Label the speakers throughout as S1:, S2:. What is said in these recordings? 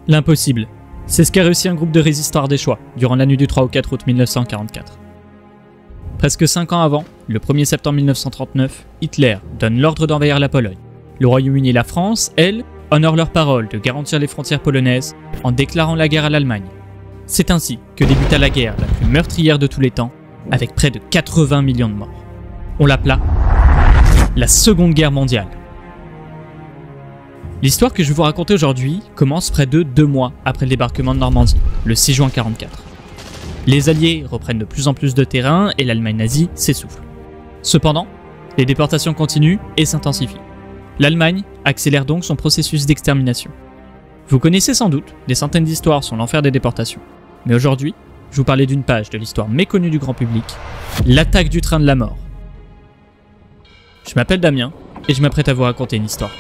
S1: L'impossible. C'est ce qu'a réussi un groupe de résistants ardéchois durant la nuit du 3 au 4 août 1944. Presque 5 ans avant, le 1er septembre 1939, Hitler donne l'ordre d'envahir la Pologne. Le Royaume-Uni et la France, elles, honorent leur parole de garantir les frontières polonaises en déclarant la guerre à l'Allemagne. C'est ainsi que débuta la guerre la plus meurtrière de tous les temps, avec près de 80 millions de morts. On l'appela la Seconde Guerre mondiale. L'histoire que je vais vous raconter aujourd'hui commence près de 2 mois après le débarquement de Normandie, le 6 juin 1944. Les Alliés reprennent de plus en plus de terrain et l'Allemagne nazie s'essouffle. Cependant, les déportations continuent et s'intensifient. L'Allemagne accélère donc son processus d'extermination. Vous connaissez sans doute des centaines d'histoires sur l'enfer des déportations, mais aujourd'hui, je vous parlais d'une page de l'histoire méconnue du grand public, l'attaque du train de la mort. Je m'appelle Damien et je m'apprête à vous raconter une histoire.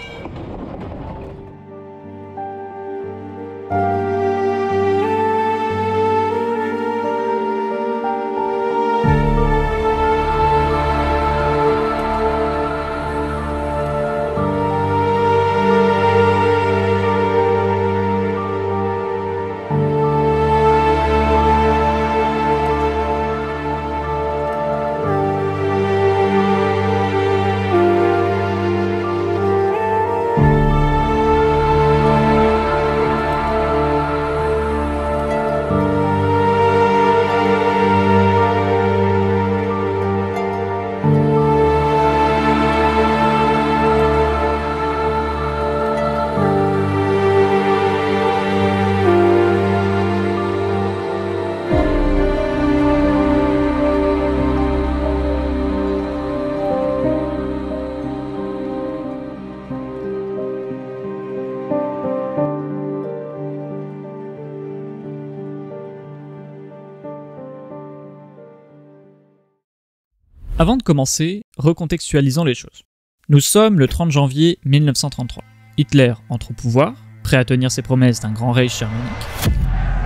S1: Avant de commencer, recontextualisons les choses. Nous sommes le 30 janvier 1933. Hitler entre au pouvoir, prêt à tenir ses promesses d'un grand Reich germanique.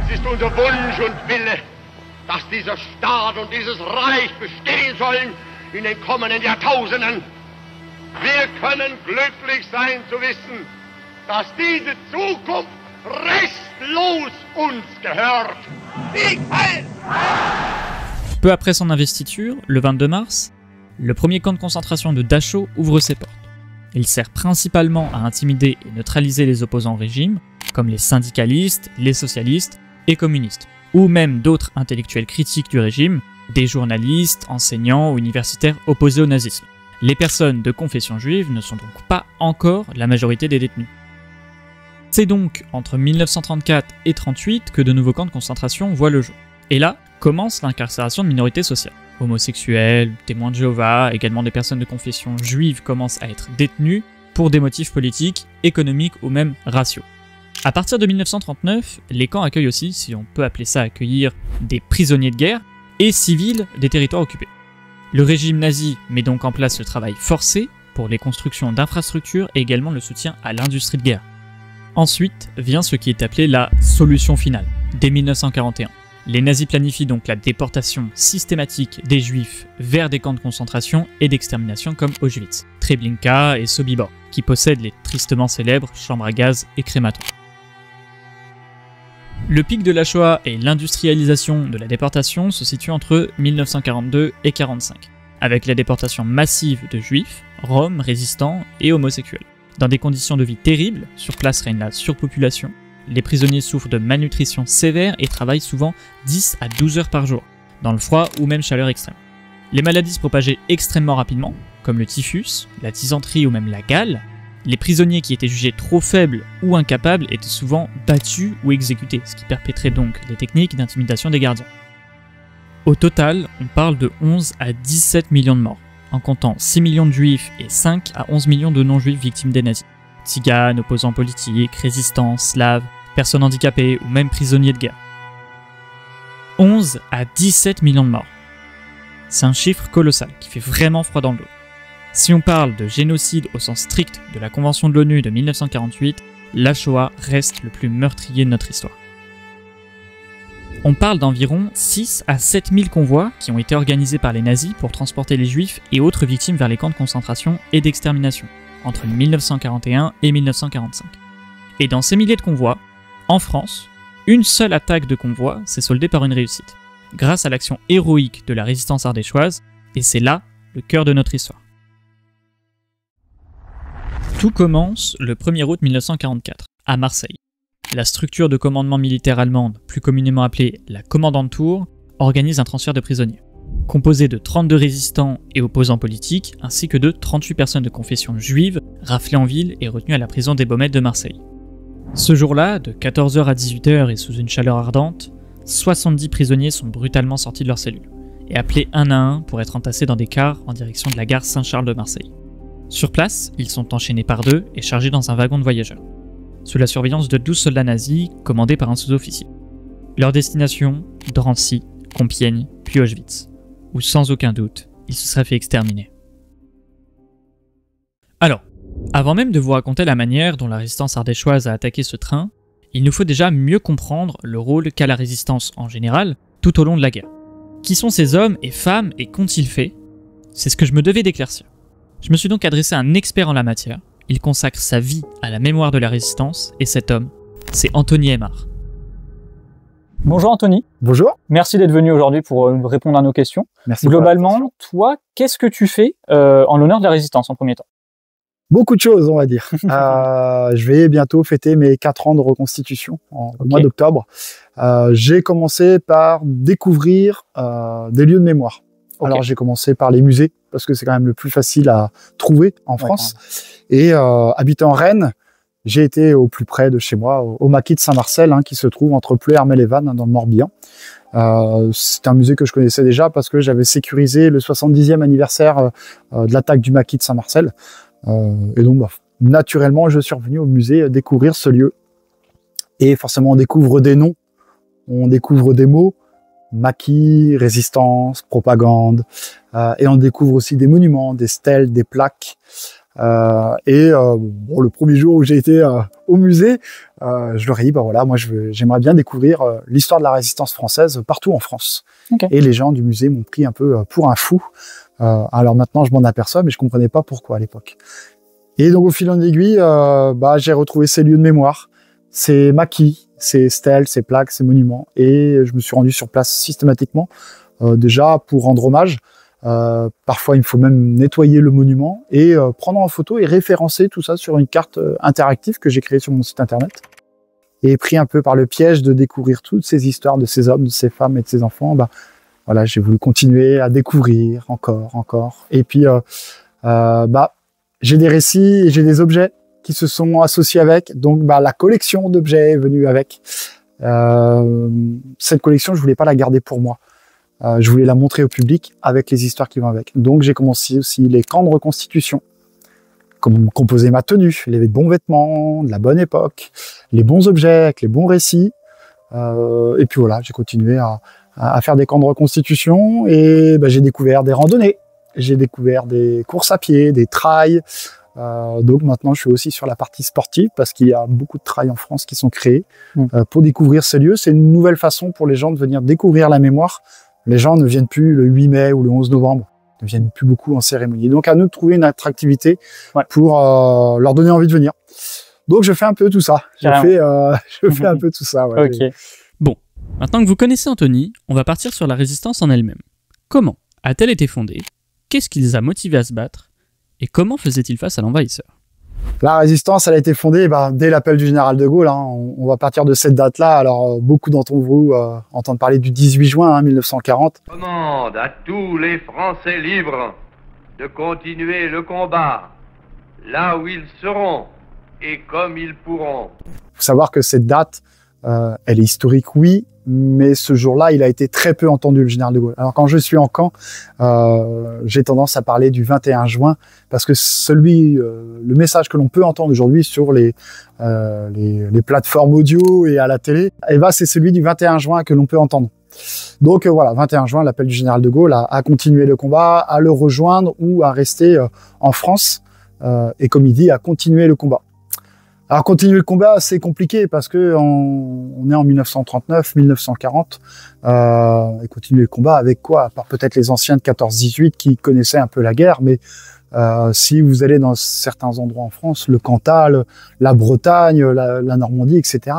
S2: Es ist unser Wunsch und Wille, dass dieser Staat und dieses Reich bestehen sollen in den kommenden Jahrtausenden. Wir können glücklich sein zu wissen, dass diese Zukunft restlos uns gehört. Sieg heil!
S1: Peu après son investiture, le 22 mars, le premier camp de concentration de Dachau ouvre ses portes. Il sert principalement à intimider et neutraliser les opposants au régime, comme les syndicalistes, les socialistes et communistes, ou même d'autres intellectuels critiques du régime, des journalistes, enseignants ou universitaires opposés au nazisme. Les personnes de confession juive ne sont donc pas encore la majorité des détenus. C'est donc entre 1934 et 1938 que de nouveaux camps de concentration voient le jour. Et là, commence l'incarcération de minorités sociales. Homosexuels, témoins de Jéhovah, également des personnes de confession juive commencent à être détenues pour des motifs politiques, économiques ou même raciaux. À partir de 1939, les camps accueillent aussi, si on peut appeler ça accueillir, des prisonniers de guerre et civils des territoires occupés. Le régime nazi met donc en place le travail forcé pour les constructions d'infrastructures et également le soutien à l'industrie de guerre. Ensuite vient ce qui est appelé la solution finale, dès 1941. Les nazis planifient donc la déportation systématique des juifs vers des camps de concentration et d'extermination comme Auschwitz, Treblinka et Sobibor, qui possèdent les tristement célèbres chambres à gaz et crématoires. Le pic de la Shoah et l'industrialisation de la déportation se situent entre 1942 et 1945, avec la déportation massive de juifs, roms, résistants et homosexuels. Dans des conditions de vie terribles, sur place règne la surpopulation. Les prisonniers souffrent de malnutrition sévère et travaillent souvent 10 à 12 heures par jour, dans le froid ou même chaleur extrême. Les maladies se propageaient extrêmement rapidement, comme le typhus, la dysenterie ou même la gale. Les prisonniers qui étaient jugés trop faibles ou incapables étaient souvent battus ou exécutés, ce qui perpétrait donc les techniques d'intimidation des gardiens. Au total, on parle de 11 à 17 millions de morts, en comptant 6 millions de juifs et 5 à 11 millions de non-juifs victimes des nazis. Tziganes, opposants politiques, résistants, slaves, personnes handicapées ou même prisonniers de guerre. 11 à 17 millions de morts. C'est un chiffre colossal qui fait vraiment froid dans le dos. Si on parle de génocide au sens strict de la Convention de l'ONU de 1948, la Shoah reste le plus meurtrier de notre histoire. On parle d'environ 6 à 7 000 convois qui ont été organisés par les nazis pour transporter les juifs et autres victimes vers les camps de concentration et d'extermination, entre 1941 et 1945. Et dans ces milliers de convois, En France, une seule attaque de convoi s'est soldée par une réussite, grâce à l'action héroïque de la résistance ardéchoise, et c'est là le cœur de notre histoire. Tout commence le 1er août 1944, à Marseille. La structure de commandement militaire allemande, plus communément appelée la Commandante Tour, organise un transfert de prisonniers. Composé de 32 résistants et opposants politiques, ainsi que de 38 personnes de confession juive, raflées en ville et retenues à la prison des Baumettes de Marseille. Ce jour-là, de 14h à 18h et sous une chaleur ardente, 70 prisonniers sont brutalement sortis de leurs cellules, et appelés un à un pour être entassés dans des cars en direction de la gare Saint-Charles de Marseille. Sur place, ils sont enchaînés par deux et chargés dans un wagon de voyageurs, sous la surveillance de 12 soldats nazis commandés par un sous-officier. Leur destination, Drancy, Compiègne, puis Auschwitz, où sans aucun doute, ils se seraient fait exterminer. Alors, avant même de vous raconter la manière dont la résistance ardéchoise a attaqué ce train, il nous faut déjà mieux comprendre le rôle qu'a la résistance en général tout au long de la guerre. Qui sont ces hommes et femmes et qu'ont-ils fait? C'est ce que je me devais d'éclaircir. Je me suis donc adressé à un expert en la matière. Il consacre sa vie à la mémoire de la résistance et cet homme, c'est Anthony Aymard.
S3: Bonjour Anthony.
S4: Bonjour.
S3: Merci d'être venu aujourd'hui pour répondre à nos questions.
S4: Merci.
S3: Globalement, toi, qu'est-ce que tu fais en l'honneur de la résistance en premier temps?
S4: Beaucoup de choses, on va dire. Je vais bientôt fêter mes 4 ans de reconstitution au mois d'octobre. J'ai commencé par découvrir des lieux de mémoire. Alors j'ai commencé par les musées parce que c'est quand même le plus facile à trouver en France. Et habitant Rennes, j'ai été au plus près de chez moi, au Maquis de Saint-Marcel, qui se trouve entre Pleux et Hermel-les-Vannes, dans le Morbihan. C'est un musée que je connaissais déjà parce que j'avais sécurisé le 70e anniversaire de l'attaque du Maquis de Saint-Marcel. Et donc, naturellement, je suis revenu au musée découvrir ce lieu. Et forcément, on découvre des noms, on découvre des mots, maquis, résistance, propagande, et on découvre aussi des monuments, des stèles, des plaques. Le premier jour où j'ai été au musée, je leur ai dit, voilà, moi j'aimerais bien découvrir l'histoire de la résistance française partout en France. Okay. Et les gens du musée m'ont pris un peu pour un fou. Alors maintenant je m'en aperçois, mais je comprenais pas pourquoi à l'époque. Et donc au fil en aiguille, j'ai retrouvé ces lieux de mémoire, ces maquis, ces stèles, ces plaques, ces monuments, et je me suis rendu sur place systématiquement, déjà pour rendre hommage. Parfois, il faut même nettoyer le monument et prendre en photo et référencer tout ça sur une carte interactive que j'ai créée sur mon site internet. Et pris un peu par le piège de découvrir toutes ces histoires de ces hommes, de ces femmes et de ces enfants, voilà, j'ai voulu continuer à découvrir encore. Et puis, j'ai des récits et j'ai des objets qui se sont associés avec. Donc, la collection d'objets est venue avec. Cette collection, je voulais pas la garder pour moi. Je voulais la montrer au public avec les histoires qui vont avec. Donc, j'ai commencé aussi les camps de reconstitution, composer ma tenue, les bons vêtements, de la bonne époque, les bons objets avec les bons récits. Et puis voilà, j'ai continué à faire des camps de reconstitution et j'ai découvert des randonnées, j'ai découvert des courses à pied, des trails. Donc maintenant, je suis aussi sur la partie sportive parce qu'il y a beaucoup de trails en France qui sont créés pour découvrir ces lieux. C'est une nouvelle façon pour les gens de venir découvrir la mémoire. Les gens ne viennent plus le 8 mai ou le 11 novembre, ne viennent plus beaucoup en cérémonie. Donc à nous de trouver une attractivité pour leur donner envie de venir. Donc je fais un peu tout ça. Je fais un peu tout ça. Ouais.
S1: Okay. Bon, maintenant que vous connaissez Anthony, on va partir sur la résistance en elle-même. Comment a-t-elle été fondée? Qu'est-ce qui les a motivés à se battre? Et comment faisaient-ils face à l'envahisseur?
S4: La résistance, elle a été fondée dès l'appel du général de Gaulle. On va partir de cette date-là. Alors, beaucoup d'entre vous entendent parler du 18 juin 1940.
S2: Commande à tous les Français libres de continuer le combat là où ils seront et comme ils pourront.
S4: Il faut savoir que cette date, elle est historique, oui, mais ce jour-là, il a été très peu entendu, le général de Gaulle. Alors, quand je suis en camp, j'ai tendance à parler du 21 juin, parce que le message que l'on peut entendre aujourd'hui sur les plateformes audio et à la télé, c'est celui du 21 juin que l'on peut entendre. Donc voilà, 21 juin, l'appel du général de Gaulle à continuer le combat, à le rejoindre ou à rester en France, et comme il dit, à continuer le combat. Alors continuer le combat, c'est compliqué parce que on est en 1939, 1940, et continuer le combat avec quoi? À part peut-être les anciens de 14-18 qui connaissaient un peu la guerre, mais Si vous allez dans certains endroits en France, le Cantal, la Bretagne, la Normandie, etc.,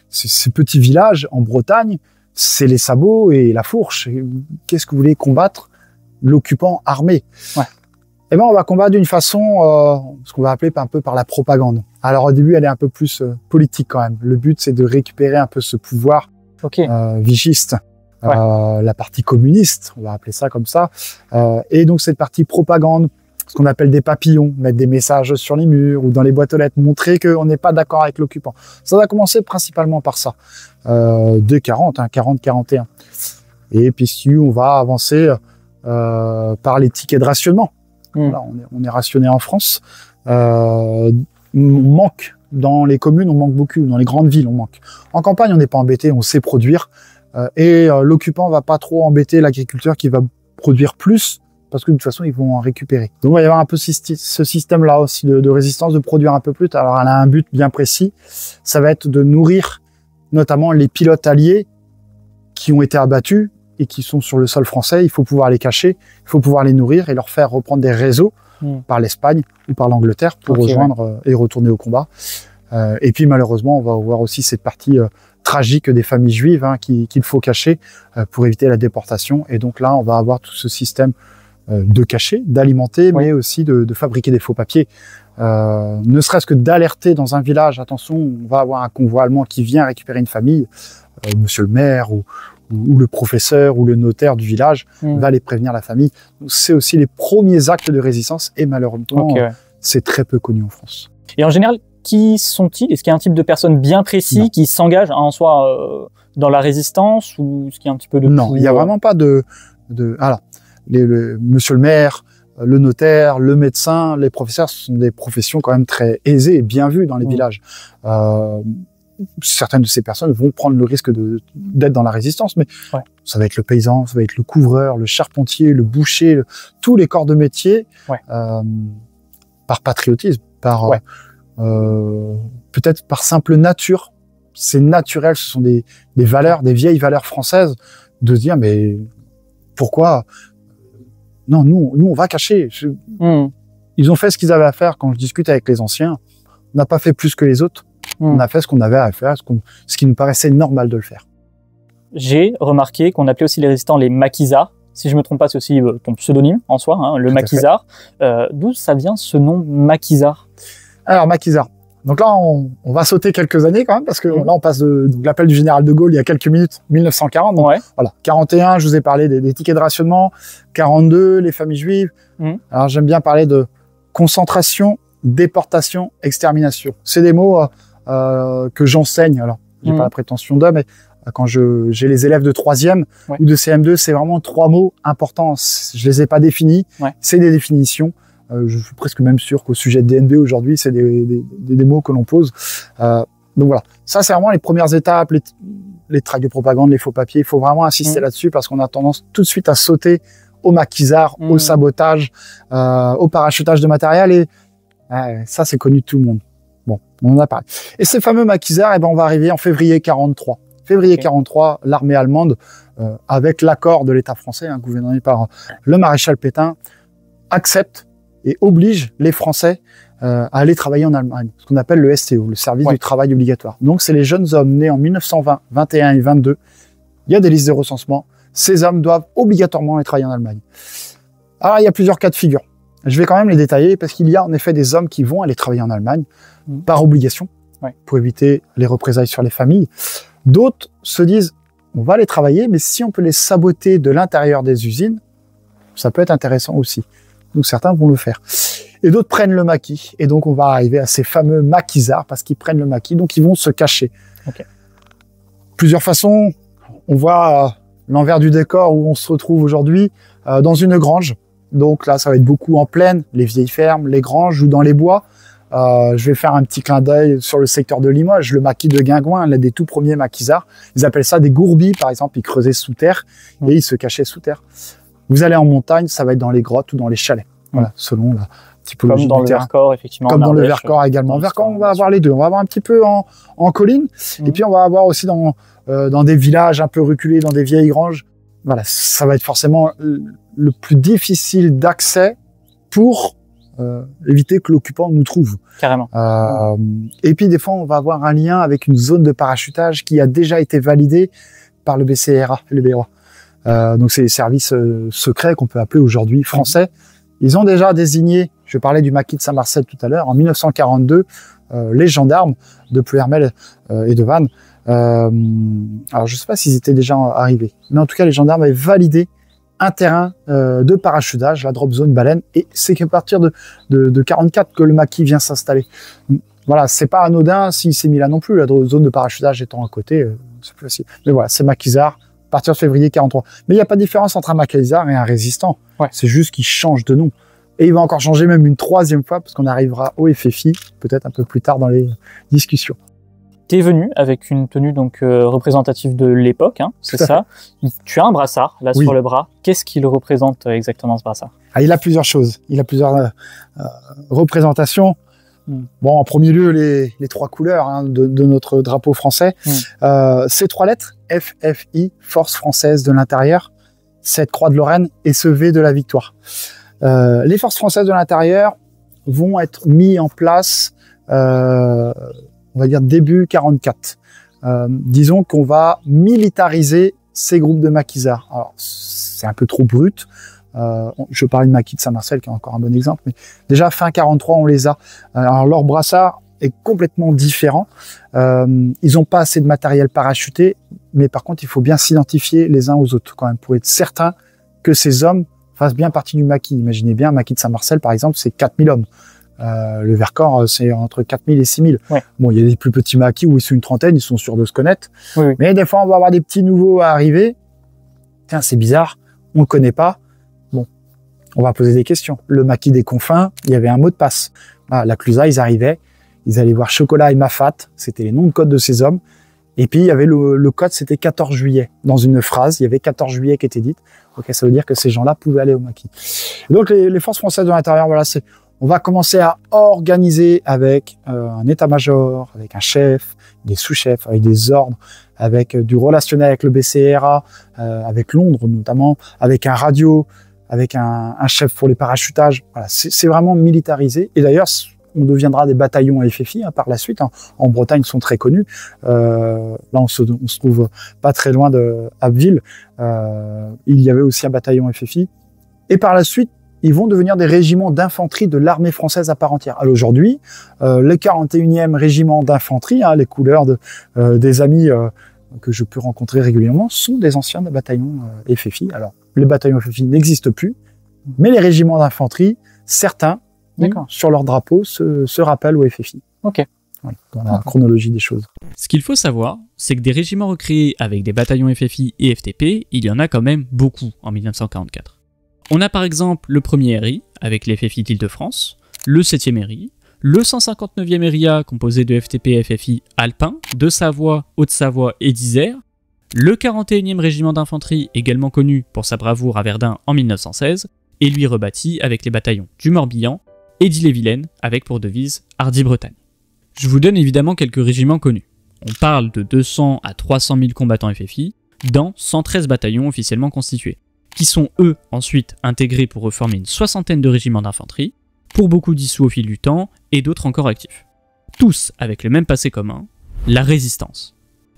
S4: ces petits villages en Bretagne, c'est les sabots et la fourche. Qu'est-ce que vous voulez combattre? L'occupant armé.
S3: Ouais.
S4: Eh ben, on va combattre d'une façon, ce qu'on va appeler un peu par la propagande. Alors au début, elle est un peu plus politique quand même. Le but, c'est de récupérer un peu ce pouvoir vigiste. Ouais. La partie communiste, on va appeler ça comme ça. Et donc cette partie propagande, ce qu'on appelle des papillons, mettre des messages sur les murs ou dans les boîtes aux lettres, montrer qu'on n'est pas d'accord avec l'occupant. Ça va commencer principalement par ça, dès 40-41. Et puis si on va avancer par les tickets de rationnement. Voilà, on est rationné en France. On manque dans les communes, on manque beaucoup. Dans les grandes villes, on manque. En campagne, on n'est pas embêté, on sait produire. Et l'occupant va pas trop embêter l'agriculteur qui va produire plus, parce que de toute façon, ils vont en récupérer. Donc, il va y avoir un peu ce système-là aussi de résistance, de produire un peu plus. Alors, elle a un but bien précis. Ça va être de nourrir notamment les pilotes alliés qui ont été abattus et qui sont sur le sol français. Il faut pouvoir les cacher, il faut pouvoir les nourrir et leur faire reprendre des réseaux par l'Espagne ou par l'Angleterre pour rejoindre et retourner au combat. Et puis, malheureusement, on va voir aussi cette partie tragique des familles juives qu'il faut cacher pour éviter la déportation. Et donc là, on va avoir tout ce système de cacher, d'alimenter, mais aussi de fabriquer des faux papiers. Ne serait-ce que d'alerter dans un village, attention, on va avoir un convoi allemand qui vient récupérer une famille, monsieur le maire ou le professeur ou le notaire du village va les prévenir la famille. C'est aussi les premiers actes de résistance et malheureusement, c'est très peu connu en France.
S3: Et en général, qui sont-ils? Est-ce qu'il y a un type de personne bien précis qui s'engage en soi dans la résistance ou est-ce qu'il y a un petit peu de
S4: Non, il n'y a vraiment pas de... Alors, monsieur le maire, le notaire, le médecin, les professeurs, ce sont des professions quand même très aisées et bien vues dans les villages. Certaines de ces personnes vont prendre le risque d'être dans la résistance, mais ça va être le paysan, ça va être le couvreur, le charpentier, le boucher, tous les corps de métier, par patriotisme, par peut-être par simple nature. C'est naturel, ce sont des valeurs, des vieilles valeurs françaises, de se dire mais pourquoi non, nous on va cacher. Ils ont fait ce qu'ils avaient à faire. Quand je discute avec les anciens, on n'a pas fait plus que les autres. On a fait ce qu'on avait à faire, ce qui nous paraissait normal de le faire.
S3: J'ai remarqué qu'on appelait aussi les résistants les maquisards. Si je me trompe pas, c'est aussi ton pseudonyme en soi, le maquisard. D'où ça vient ce nom maquisard? Alors
S4: maquisard. Donc là, on va sauter quelques années quand même, parce que là, on passe de l'appel du général de Gaulle il y a quelques minutes, 1940. Donc, voilà, 41, je vous ai parlé des tickets de rationnement. 42, les familles juives. Alors j'aime bien parler de concentration, déportation, extermination. C'est des mots que j'enseigne. Alors, j'ai pas la prétention d'eux, mais quand j'ai les élèves de 3e ou de CM2, c'est vraiment 3 mots importants. Je les ai pas définis. C'est des définitions. Je suis presque même sûr qu'au sujet de DNB aujourd'hui, c'est des mots que l'on pose. Donc voilà, ça c'est vraiment les premières étapes, les tracts de propagande, les faux papiers. Il faut vraiment insister là-dessus parce qu'on a tendance tout de suite à sauter au maquisard, au sabotage, au parachutage de matériel et ça c'est connu de tout le monde. Bon, on en a parlé. Et ces fameux maquisards, on va arriver en février 43. Février 43, l'armée allemande, avec l'accord de l'État français, gouverné par le maréchal Pétain, accepte et oblige les Français à aller travailler en Allemagne, ce qu'on appelle le STO, le service du travail obligatoire. Donc, c'est les jeunes hommes nés en 1920, 21 et 22. Il y a des listes de recensement. Ces hommes doivent obligatoirement aller travailler en Allemagne. Alors, il y a plusieurs cas de figure. Je vais quand même les détailler parce qu'il y a en effet des hommes qui vont aller travailler en Allemagne par obligation, pour éviter les représailles sur les familles. D'autres se disent, on va aller travailler, mais si on peut les saboter de l'intérieur des usines, ça peut être intéressant aussi. Donc certains vont le faire. Et d'autres prennent le maquis. Et donc on va arriver à ces fameux maquisards parce qu'ils prennent le maquis, donc ils vont se cacher. Plusieurs façons. On voit l'envers du décor où on se retrouve aujourd'hui dans une grange. Donc là, ça va être beaucoup en plaine, les vieilles fermes, les granges ou dans les bois. Je vais faire un petit clin d'œil sur le secteur de Limoges, le maquis de Guingouin, l'un des tout premiers maquisards. Ils appellent ça des gourbis, par exemple. Ils creusaient sous terre et ils se cachaient sous terre. Vous allez en montagne, ça va être dans les grottes ou dans les chalets. Voilà, selon la typologie
S3: comme dans
S4: du
S3: le Vercors, effectivement.
S4: Comme dans le Vercors également. En Vercors, on va avoir les deux. On va avoir un petit peu en colline et puis on va avoir aussi dans des villages un peu reculés, dans des vieilles granges. Voilà, ça va être forcément le plus difficile d'accès pour éviter que l'occupant nous trouve.
S3: Carrément.
S4: Et puis des fois, on va avoir un lien avec une zone de parachutage qui a déjà été validée par le BCRA, le BRA. Donc c'est les services secrets qu'on peut appeler aujourd'hui français. Ils ont déjà désigné, je parlais du maquis de Saint-Marcel tout à l'heure, en 1942, les gendarmes de Ploërmel et de Vannes. Alors je ne sais pas s'ils étaient déjà arrivés, mais en tout cas les gendarmes avaient validé un terrain de parachutage, la drop zone Baleine, et c'est qu'à partir de 44 que le maquis vient s'installer. Voilà, c'est pas anodin s'il s'est mis là non plus, la zone de parachutage étant à côté, c'est plus facile. Mais voilà, c'est Maquisard, à partir de février 43. Mais il n'y a pas de différence entre un Maquisard et un résistant. Ouais. C'est juste qu'il change de nom. Et il va encore changer même une troisième fois, parce qu'on arrivera au FFI, peut-être un peu plus tard dans les discussions.
S3: Tu es venu avec une tenue donc représentative de l'époque, hein, c'est ça. Tu as un brassard là sur le bras. Qu'est-ce qu'il représente exactement ce brassard? Il
S4: a plusieurs choses. Il a plusieurs représentations. Bon, en premier lieu, les trois couleurs hein, de notre drapeau français. Ces trois lettres, FFI, Force française de l'intérieur, cette croix de Lorraine et ce V de la victoire. Les forces françaises de l'intérieur vont être mis en place on va dire début 44. Disons qu'on va militariser ces groupes de maquisards. Alors, c'est un peu trop brut. Je parlais de maquis de Saint-Marcel, qui est encore un bon exemple. Mais déjà, fin 43, on les a. Alors, leur brassard est complètement différent. Ils n'ont pas assez de matériel parachuté. Mais par contre, il faut bien s'identifier les uns aux autres, quand même, pour être certain que ces hommes fassent bien partie du maquis. Imaginez bien, un maquis de Saint-Marcel, par exemple, c'est 4000 hommes. Le Vercors, c'est entre 4000 et 6000. Ouais. Bon, il y a des plus petits maquis où ils sont une trentaine, ils sont sûrs de se connaître. Oui. Mais des fois, on va avoir des petits nouveaux à arriver. Tiens, c'est bizarre, on le connaît pas. Bon, on va poser des questions. Le maquis des Confins, il y avait un mot de passe. Voilà, la Clusaz, ils arrivaient, ils allaient voir Chocolat et Mafat, c'était les noms de code de ces hommes. Et puis, il y avait le code, c'était 14 juillet. Dans une phrase, il y avait 14 juillet qui était dite. Ok, ça veut dire que ces gens-là pouvaient aller au maquis. Et donc, les forces françaises de l'intérieur, voilà, on va commencer à organiser avec un état-major, avec un chef, des sous-chefs, avec des ordres, avec du relationnel avec le BCRA, avec Londres notamment, avec un radio, avec un chef pour les parachutages. Voilà, c'est vraiment militarisé. Et d'ailleurs, on deviendra des bataillons FFI hein, par la suite. Hein. En Bretagne, ils sont très connus. Là, on se trouve pas très loin de Abbeville. Il y avait aussi un bataillon FFI. Et par la suite, ils vont devenir des régiments d'infanterie de l'armée française à part entière. Alors aujourd'hui, le 41e régiment d'infanterie, hein, les couleurs des amis que je peux rencontrer régulièrement, sont des anciens des bataillons FFI. Alors, les bataillons FFI n'existent plus, mais les régiments d'infanterie, certains, sur leur drapeau, se rappellent au FFI. Ok. Voilà, dans la chronologie des choses.
S1: Ce qu'il faut savoir, c'est que des régiments recréés avec des bataillons FFI et FTP, il y en a quand même beaucoup en 1944. On a par exemple le 1er RI, avec les FFI d'Île-de-France, le 7e RI, le 159e RIA, composé de FTP et FFI alpins, de Savoie, Haute-Savoie et d'Isère, le 41e régiment d'infanterie, également connu pour sa bravoure à Verdun en 1916, et lui rebâti avec les bataillons du Morbihan et d'Ille-et-Vilaine, avec pour devise Hardy-Bretagne. Je vous donne évidemment quelques régiments connus. On parle de 200 à 300 000 combattants FFI, dans 113 bataillons officiellement constitués, qui sont eux ensuite intégrés pour reformer une soixantaine de régiments d'infanterie, pour beaucoup dissous au fil du temps, et d'autres encore actifs. Tous avec le même passé commun, la résistance.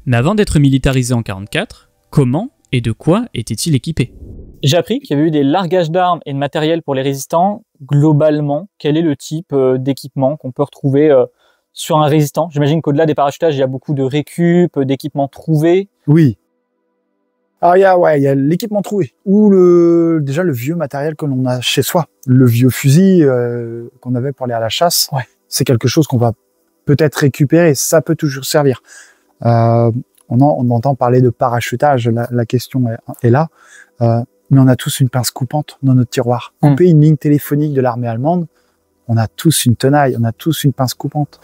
S1: Mais avant d'être militarisé en 1944, comment et de quoi était-il équipé?
S3: J'ai appris qu'il y avait eu des largages d'armes et de matériel pour les résistants. Globalement, quel est le type d'équipement qu'on peut retrouver sur un résistant? J'imagine qu'au-delà des parachutages, il y a beaucoup de récup, d'équipements trouvés.
S4: Oui. Alors il y a l'équipement trouvé ou déjà le vieux matériel que l'on a chez soi, le vieux fusil qu'on avait pour aller à la chasse. Ouais. C'est quelque chose qu'on va peut-être récupérer, ça peut toujours servir. On entend parler de parachutage, la question est là, mais on a tous une pince coupante dans notre tiroir. Couper une ligne téléphonique de l'armée allemande, on a tous une tenaille, on a tous une pince coupante,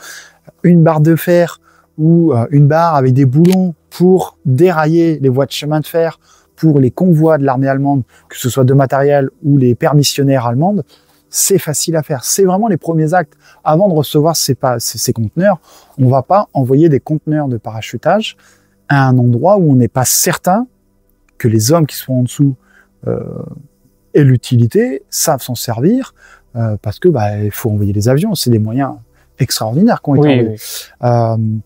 S4: une barre de fer ou une barre avec des boulons pour dérailler les voies de chemin de fer pour les convois de l'armée allemande, que ce soit de matériel ou les permissionnaires allemandes, c'est facile à faire. C'est vraiment les premiers actes. Avant de recevoir ces conteneurs, on va pas envoyer des conteneurs de parachutage à un endroit où on n'est pas certain que les hommes qui sont en dessous aient l'utilité, savent s'en servir, parce que il faut envoyer les avions. C'est des moyens extraordinaires qui ont été envoyés.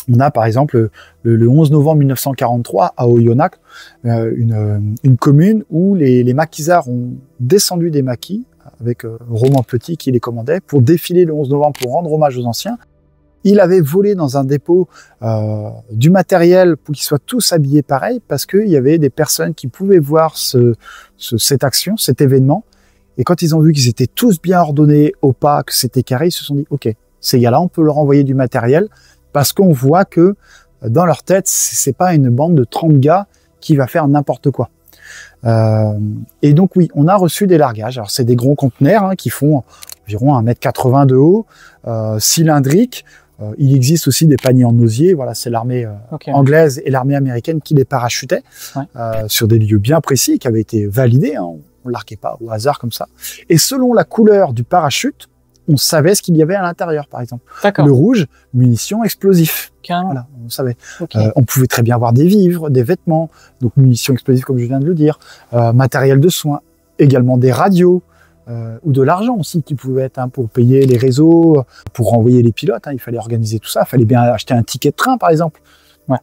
S4: On a par exemple le 11 novembre 1943 à Oyonnax, une commune où les maquisards ont descendu des maquis avec Roman Petit qui les commandait pour défiler le 11 novembre pour rendre hommage aux anciens. Il avait volé dans un dépôt du matériel pour qu'ils soient tous habillés pareil parce qu'il y avait des personnes qui pouvaient voir cette action, cet événement. Et quand ils ont vu qu'ils étaient tous bien ordonnés au pas, que c'était carré, ils se sont dit « Ok, ces gars-là, on peut leur envoyer du matériel » parce qu'on voit que dans leur tête, c'est pas une bande de 30 gars qui va faire n'importe quoi. Et donc oui, on a reçu des largages. Alors c'est des gros conteneurs qui font environ 1,80 m de haut, cylindriques. Il existe aussi des paniers en osier. Voilà, c'est l'armée anglaise et l'armée américaine qui les parachutaient sur des lieux bien précis qui avaient été validés. On ne larguait pas au hasard comme ça. Et selon la couleur du parachute, on savait ce qu'il y avait à l'intérieur, par exemple. Le rouge, munitions, explosifs. Voilà, on savait. On pouvait très bien avoir des vivres, des vêtements, donc munitions explosives, comme je viens de le dire, matériel de soins, également des radios, ou de l'argent aussi qui pouvait être pour payer les réseaux, pour renvoyer les pilotes. Il fallait organiser tout ça. Il fallait bien acheter un ticket de train, par exemple.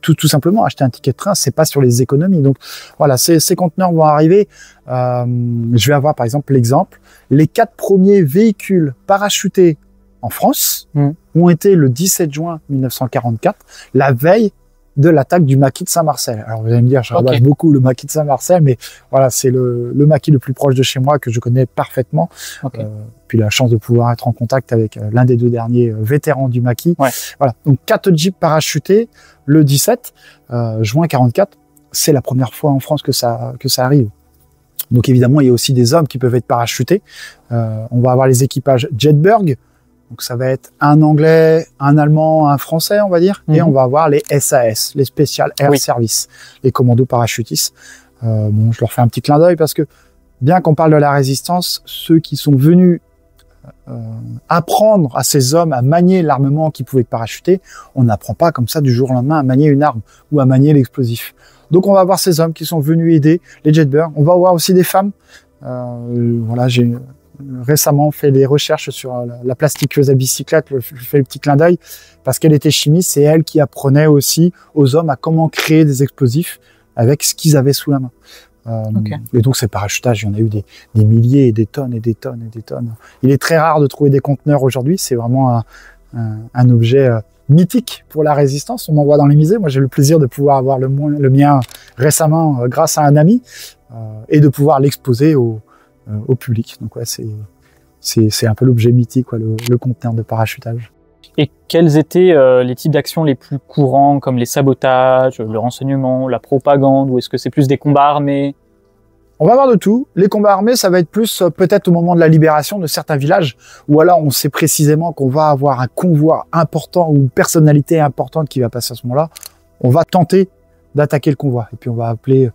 S4: Tout simplement, acheter un ticket de train, c'est pas sur les économies. Donc voilà, ces conteneurs vont arriver. Je vais avoir par exemple l'exemple. Les 4 premiers véhicules parachutés en France ont été le 17 juin 1944, la veille de l'attaque du maquis de Saint-Marcel. Alors vous allez me dire, je rabâche beaucoup le maquis de Saint-Marcel, mais voilà, c'est le maquis le plus proche de chez moi que je connais parfaitement. Puis la chance de pouvoir être en contact avec l'un des 2 derniers vétérans du maquis. Voilà, donc 4 jeeps parachutés le 17 juin 44. C'est la première fois en France que ça arrive. Donc évidemment, il y a aussi des hommes qui peuvent être parachutés. On va avoir les équipages Jetberg. Donc ça va être un Anglais, un Allemand, un Français, on va dire. Et on va avoir les SAS, les Special Air Service, les commandos parachutistes. Je leur fais un petit clin d'œil parce que bien qu'on parle de la résistance, ceux qui sont venus apprendre à ces hommes à manier l'armement qui pouvait être parachuté, on n'apprend pas comme ça du jour au lendemain à manier une arme ou à manier l'explosif. Donc on va avoir ces hommes qui sont venus aider les Jetberg. On va avoir aussi des femmes. Voilà, j'ai récemment fait des recherches sur la plastiqueuse à bicyclette. Je fais le petit clin d'œil parce qu'elle était chimiste. C'est elle qui apprenait aussi aux hommes à comment créer des explosifs avec ce qu'ils avaient sous la main. Et donc ces parachutages, il y en a eu des milliers et des tonnes et des tonnes et des tonnes. Il est très rare de trouver des conteneurs aujourd'hui. C'est vraiment un objet mythique pour la résistance. On en voit dans les musées. Moi, j'ai le plaisir de pouvoir avoir le mien récemment grâce à un ami et de pouvoir l'exposer au public. Donc ouais, c'est un peu l'objet mythique, le conteneur de parachutage.
S3: Et quels étaient les types d'actions les plus courants, comme les sabotages, le renseignement, la propagande, ou est-ce que c'est plus des combats armés?
S4: On va avoir de tout. Les combats armés, ça va être plus peut-être au moment de la libération de certains villages, où alors on sait précisément qu'on va avoir un convoi important ou une personnalité importante qui va passer à ce moment-là. On va tenter d'attaquer le convoi. Et puis on va appeler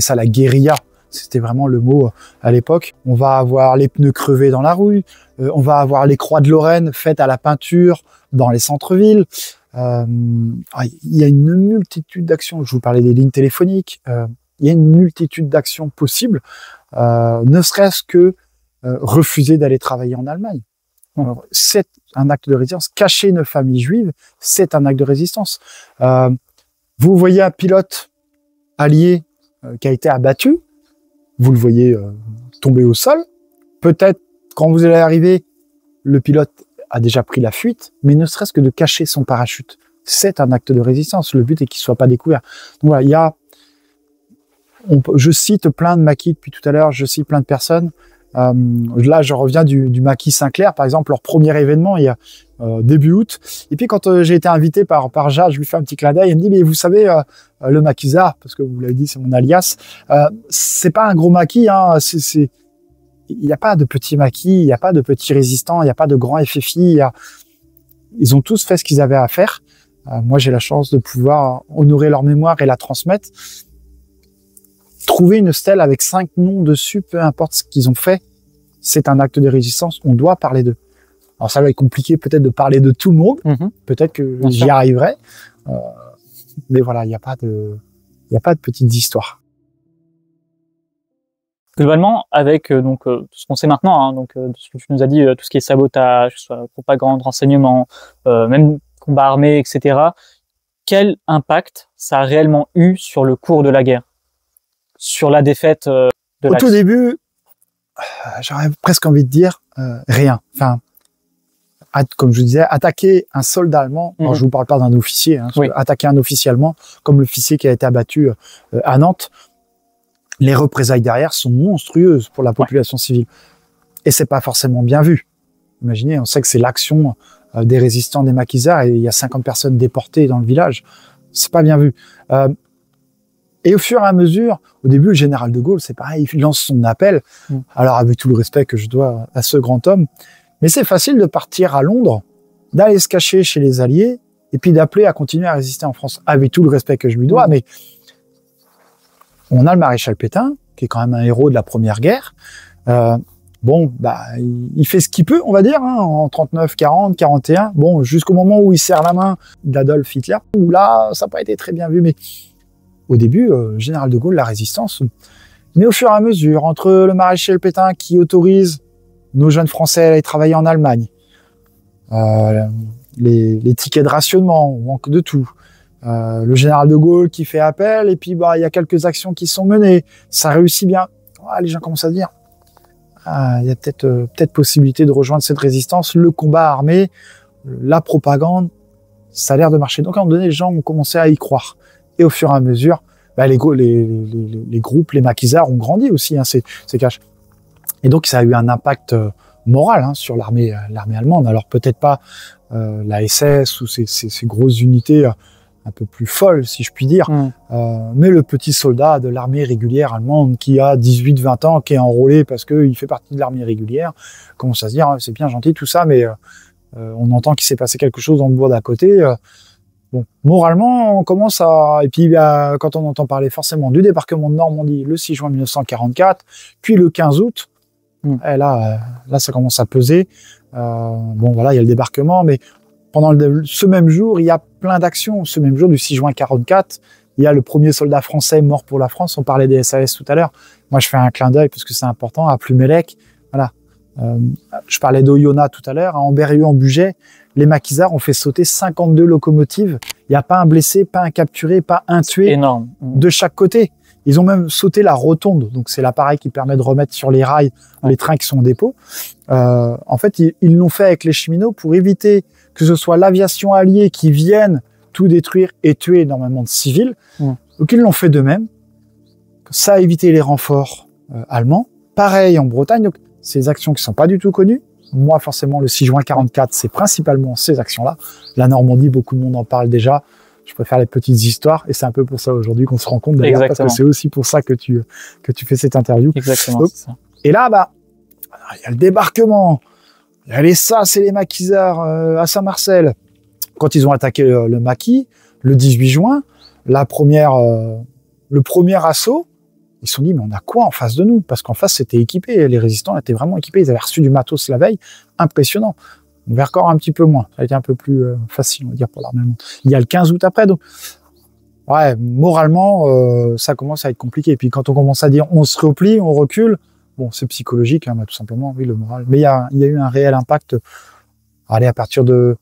S4: ça la guérilla. C'était vraiment le mot à l'époque. On va avoir les pneus crevés dans la rue. On va avoir les croix de Lorraine faites à la peinture dans les centres-villes. Il y a une multitude d'actions. Je vous parlais des lignes téléphoniques. Il y a une multitude d'actions possibles, ne serait-ce que refuser d'aller travailler en Allemagne. Alors, c'est un acte de résistance. Cacher une famille juive, c'est un acte de résistance. Vous voyez un pilote allié qui a été abattu, vous le voyez tomber au sol. Peut-être, quand vous allez arriver, le pilote a déjà pris la fuite, mais ne serait-ce que de cacher son parachute. C'est un acte de résistance. Le but est qu'il ne soit pas découvert. Donc voilà, je cite plein de maquis depuis tout à l'heure, je cite plein de personnes. Là, je reviens du maquis Saint-Clair, par exemple, leur premier événement, il y a début août. Et puis, quand j'ai été invité par Jade, je lui fais un petit clin d'œil, il me dit, mais vous savez, le maquisard, parce que vous l'avez dit, c'est mon alias, c'est pas un gros maquis, hein, il n'y a pas de petits maquis, il n'y a pas de petits résistants, il n'y a pas de grands FFI, ils ont tous fait ce qu'ils avaient à faire. Moi, j'ai la chance de pouvoir honorer leur mémoire et la transmettre. Trouver une stèle avec 5 noms dessus, peu importe ce qu'ils ont fait, c'est un acte de résistance, on doit parler d'eux. Alors ça va être compliqué peut-être de parler de tout le monde, peut-être que j'y arriverai, mais voilà, il n'y a pas de petites histoires.
S3: Globalement, avec tout ce qu'on sait maintenant, hein, ce que tu nous as dit, tout ce qui est sabotage, que ce soit propagande, renseignement, même combat armé, etc. Quel impact ça a réellement eu sur le cours de la guerre, sur la défaite de
S4: Au
S3: l'Axe?
S4: tout début, j'aurais presque envie de dire rien. Enfin, comme je vous disais, attaquer un soldat allemand, alors je vous parle pas d'un officier, hein,
S3: Oui.
S4: attaquer un officier allemand, comme l'officier qui a été abattu à Nantes, les représailles derrière sont monstrueuses pour la population civile. Et c'est pas forcément bien vu. Imaginez, on sait que c'est l'action des résistants des maquisards et il y a 50 personnes déportées dans le village. C'est pas bien vu. Et au fur et à mesure, au début, le général de Gaulle, c'est pareil, il lance son appel. Alors, avec tout le respect que je dois à ce grand homme, mais c'est facile de partir à Londres, d'aller se cacher chez les Alliés, et puis d'appeler à continuer à résister en France. Avec tout le respect que je lui dois, mais on a le maréchal Pétain, qui est quand même un héros de la Première Guerre. Il fait ce qu'il peut, on va dire, hein, en 39, 40, 41. Bon, jusqu'au moment où il serre la main d'Adolf Hitler, où là, ça n'a pas été très bien vu, mais au début, général de Gaulle, la résistance. Mais au fur et à mesure, entre le maréchal Pétain qui autorise nos jeunes Français à aller travailler en Allemagne, les tickets de rationnement, on manque de tout. Le général de Gaulle qui fait appel, et puis il y a quelques actions qui sont menées, ça réussit bien. Les gens commencent à dire, il y a peut-être possibilité de rejoindre cette résistance, le combat armé, la propagande, ça a l'air de marcher. Donc à un moment donné, les gens ont commencé à y croire. Et au fur et à mesure, les groupes, les maquisards ont grandi aussi, hein, ces caches. Et donc ça a eu un impact moral sur l'armée allemande. Alors peut-être pas la SS ou ces grosses unités un peu plus folles, si je puis dire, mais le petit soldat de l'armée régulière allemande qui a 18-20 ans, qui est enrôlé parce qu'il fait partie de l'armée régulière, commence à se dire, c'est bien gentil tout ça, mais on entend qu'il s'est passé quelque chose dans le bois d'à côté. Bon, moralement, on commence à... Et puis, quand on entend parler forcément du débarquement de Normandie le 6 juin 1944, puis le 15 août, et là, ça commence à peser. Il y a le débarquement, mais pendant ce même jour, il y a plein d'actions. Ce même jour, du 6 juin 44, il y a le premier soldat français mort pour la France. On parlait des SAS tout à l'heure. Moi, je fais un clin d'œil parce que c'est important. À Plumelec, voilà. Je parlais d'Oyonnax tout à l'heure. À Amberieu-en-Bugey, les maquisards ont fait sauter 52 locomotives. Il n'y a pas un blessé, pas un capturé, pas un tué.
S3: Énorme.
S4: De chaque côté. Ils ont même sauté la rotonde. Donc, c'est l'appareil qui permet de remettre sur les rails les trains qui sont au dépôt. En fait, ils l'ont fait avec les cheminots pour éviter que ce soit l'aviation alliée qui vienne tout détruire et tuer énormément de civils. Donc, ils l'ont fait d'eux-mêmes. Ça a évité les renforts allemands. Pareil en Bretagne. Donc, ces actions qui sont pas du tout connues. Moi, forcément, le 6 juin 44, c'est principalement ces actions-là. La Normandie, beaucoup de monde en parle déjà. Je préfère les petites histoires, et c'est un peu pour ça aujourd'hui qu'on se rend compte d'ailleurs, parce que c'est aussi pour ça que tu fais cette interview.
S3: Exactement.
S4: Donc, ça. Et là, il y a le débarquement, il y a les SAS et les maquisards à Saint-Marcel. Quand ils ont attaqué le maquis, le 18 juin, le premier assaut, ils se sont dit, mais on a quoi en face de nous? Parce qu'en face, c'était équipé, les résistants étaient vraiment équipés, ils avaient reçu du matos la veille, impressionnant. Vers encore un petit peu moins, ça a été un peu plus facile, on va dire, pour l'armée allemande. Il y a le 15 août après, donc moralement, ça commence à être compliqué. Et puis quand on commence à dire on se replie, on recule, bon, c'est psychologique, tout simplement, oui, le moral. Mais il y a eu un réel impact, à partir de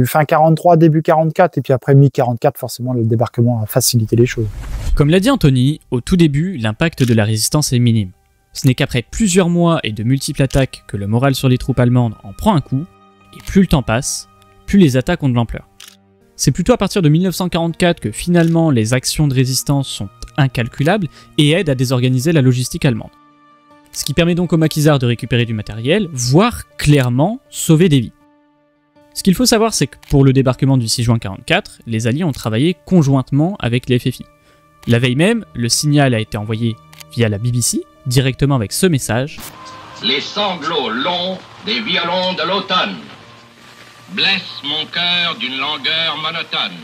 S4: fin 43, début 44, et puis après mi-44, forcément, le débarquement a facilité les choses.
S1: Comme l'a dit Anthony, au tout début, l'impact de la résistance est minime. Ce n'est qu'après plusieurs mois et de multiples attaques que le moral sur les troupes allemandes en prend un coup, et plus le temps passe, plus les attaques ont de l'ampleur. C'est plutôt à partir de 1944 que finalement les actions de résistance sont incalculables et aident à désorganiser la logistique allemande. Ce qui permet donc aux maquisards de récupérer du matériel, voire clairement sauver des vies. Ce qu'il faut savoir, c'est que pour le débarquement du 6 juin 1944, les Alliés ont travaillé conjointement avec les FFI. La veille même, le signal a été envoyé via la BBC, directement avec ce message.
S5: Les sanglots longs des violons de l'automne blessent mon cœur d'une langueur monotone.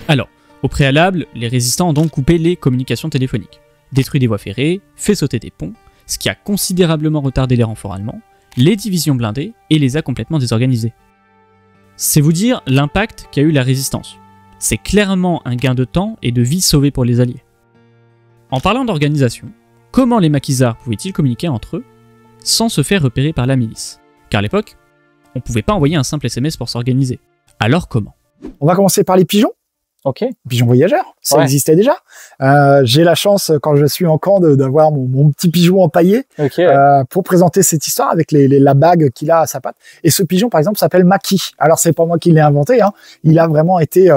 S1: Alors, au préalable, les résistants ont donc coupé les communications téléphoniques, détruit des voies ferrées, fait sauter des ponts, ce qui a considérablement retardé les renforts allemands, les divisions blindées et les a complètement désorganisées. C'est vous dire l'impact qu'a eu la résistance. C'est clairement un gain de temps et de vie sauvée pour les Alliés. En parlant d'organisation, comment les maquisards pouvaient-ils communiquer entre eux sans se faire repérer par la milice? Car à l'époque, on ne pouvait pas envoyer un simple SMS pour s'organiser. Alors comment?
S4: On va commencer par les pigeons.
S3: Ok.
S4: Pigeons voyageurs, ça
S3: Ouais.
S4: existait déjà. J'ai la chance, quand je suis en camp, d'avoir mon petit pigeon empaillé
S3: Ok.
S4: pour présenter cette histoire avec la bague qu'il a à sa patte. Et ce pigeon, par exemple, s'appelle Maki. Alors, c'est pas moi qui l'ai inventé, hein. Il a vraiment été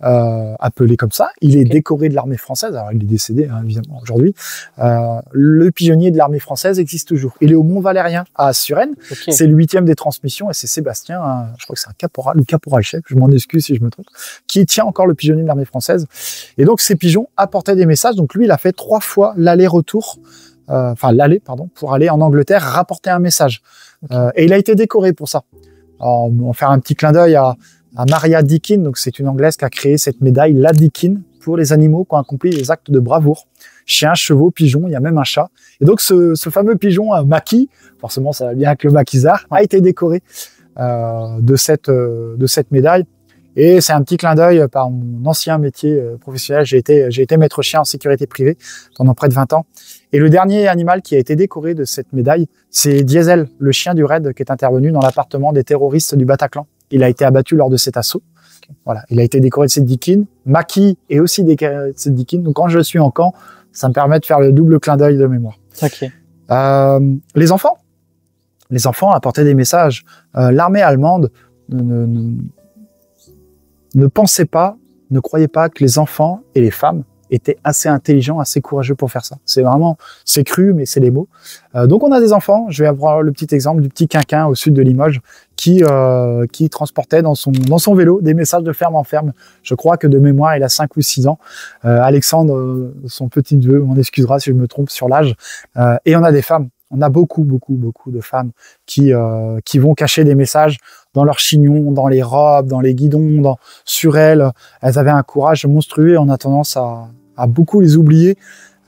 S4: appelé comme ça. Il est décoré de l'armée française. Alors, il est décédé, hein, évidemment, aujourd'hui. Le pigeonnier de l'armée française existe toujours. Il est au Mont-Valérien, à Suresnes.
S3: Ok.
S4: C'est le 8e des transmissions et c'est Sébastien, je crois que c'est un caporal ou caporal-chef, je m'en excuse si je me trompe, qui tient encore le pigeonnier de l'armée française. Et donc, ces pigeons apportaient des messages. Donc, lui, il a fait 3 fois l'aller-retour, pour aller en Angleterre rapporter un message. Et il a été décoré pour ça. Alors, on va faire un petit clin d'œil à Maria Deakin. Donc, c'est une Anglaise qui a créé cette médaille, la Deakin, pour les animaux qui ont accompli des actes de bravoure. Chiens, chevaux, pigeons, il y a même un chat. Et donc, ce fameux pigeon Maki, forcément, ça va bien avec le maquisard, a été décoré de cette médaille. Et c'est un petit clin d'œil par mon ancien métier professionnel. J'ai été maître chien en sécurité privée pendant près de 20 ans. Et le dernier animal qui a été décoré de cette médaille, c'est Diesel, le chien du raid qui est intervenu dans l'appartement des terroristes du Bataclan. Il a été abattu lors de cet assaut. Voilà, il a été décoré de cette Deakin. Maki est aussi décoré de cette Deakin. Donc quand je suis en camp, ça me permet de faire le double clin d'œil de mémoire.
S3: Ok.
S4: Les enfants apportaient des messages. L'armée allemande ne pensait pas, ne croyait pas que les enfants et les femmes étaient assez intelligents, assez courageux pour faire ça. C'est cru, mais c'est les mots. Donc on a des enfants, je vais avoir le petit exemple du petit Quinquin au sud de Limoges qui transportait dans son vélo des messages de ferme en ferme. Je crois que de mémoire, il a 5 ou 6 ans. Alexandre, son petit neveu, m'en excusera si je me trompe sur l'âge. Et on a des femmes. On a beaucoup de femmes qui vont cacher des messages dans leurs chignons, dans les robes, dans les guidons, sur elles. Elles avaient un courage monstrueux et on a tendance à beaucoup les oublier.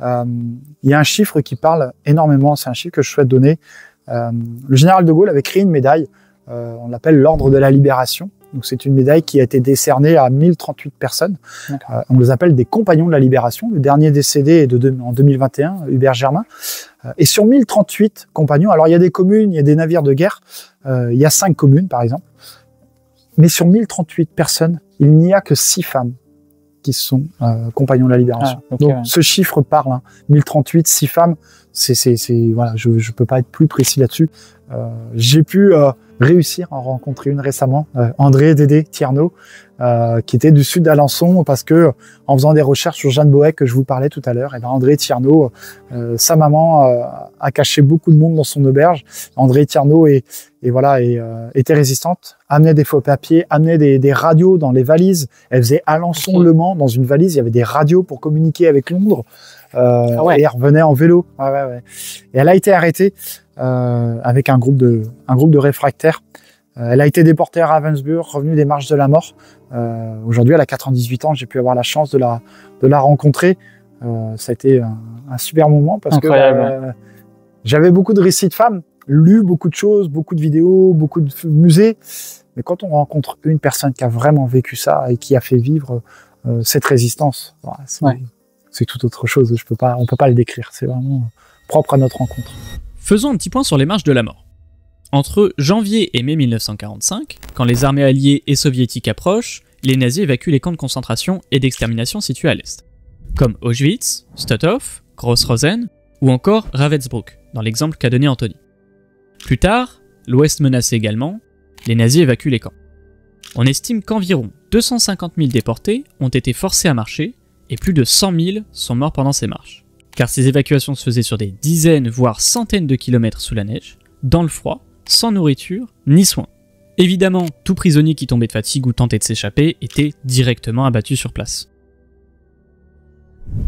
S4: Il y a un chiffre qui parle énormément, c'est un chiffre que je souhaite donner. Le général de Gaulle avait créé une médaille, on l'appelle l'Ordre de la Libération. Donc c'est une médaille qui a été décernée à 1038 personnes. On les appelle des compagnons de la Libération. Le dernier décédé est en 2021, Hubert Germain. Et sur 1038 compagnons, alors il y a des communes, il y a des navires de guerre, il y a 5 communes par exemple. Mais sur 1038 personnes, il n'y a que 6 femmes qui sont compagnons de la Libération.
S3: Okay,
S4: donc ce chiffre parle, hein. 1038, 6 femmes, voilà, je peux pas être plus précis là-dessus. J'ai pu réussir à en rencontrer une récemment, André Dédé Tierno, qui était du sud d'Alençon, parce que en faisant des recherches sur Jeanne Boët que je vous parlais tout à l'heure, et ben André Tierno, sa maman a caché beaucoup de monde dans son auberge. André Tierno était résistante, amenait des faux papiers, amenait des radios dans les valises. Elle faisait Alençon-Le Mans dans une valise, il y avait des radios pour communiquer avec Londres. Et elle revenait en vélo. Et elle a été arrêtée avec un groupe de réfractaires. Elle a été déportée à Ravensbrück, revenue des marches de la mort. Aujourd'hui, elle a 98 ans. J'ai pu avoir la chance de la rencontrer. Ça a été un super moment parce que j'avais beaucoup de récits de femmes, lu beaucoup de choses, beaucoup de vidéos, beaucoup de musées. Mais quand on rencontre une personne qui a vraiment vécu ça et qui a fait vivre cette résistance, c'est tout autre chose. On peut pas le décrire. C'est vraiment propre à notre rencontre.
S1: Faisons un petit point sur les marches de la mort. Entre janvier et mai 1945, quand les armées alliées et soviétiques approchent, les nazis évacuent les camps de concentration et d'extermination situés à l'est, comme Auschwitz, Stutthof, Gross-Rosen ou encore Ravensbrück, dans l'exemple qu'a donné Anthony. Plus tard, l'ouest menacé également, les nazis évacuent les camps. On estime qu'environ 250 000 déportés ont été forcés à marcher et plus de 100 000 sont morts pendant ces marches. Car ces évacuations se faisaient sur des dizaines voire centaines de kilomètres sous la neige, dans le froid, sans nourriture ni soins. Évidemment, tout prisonnier qui tombait de fatigue ou tentait de s'échapper était directement abattu sur place.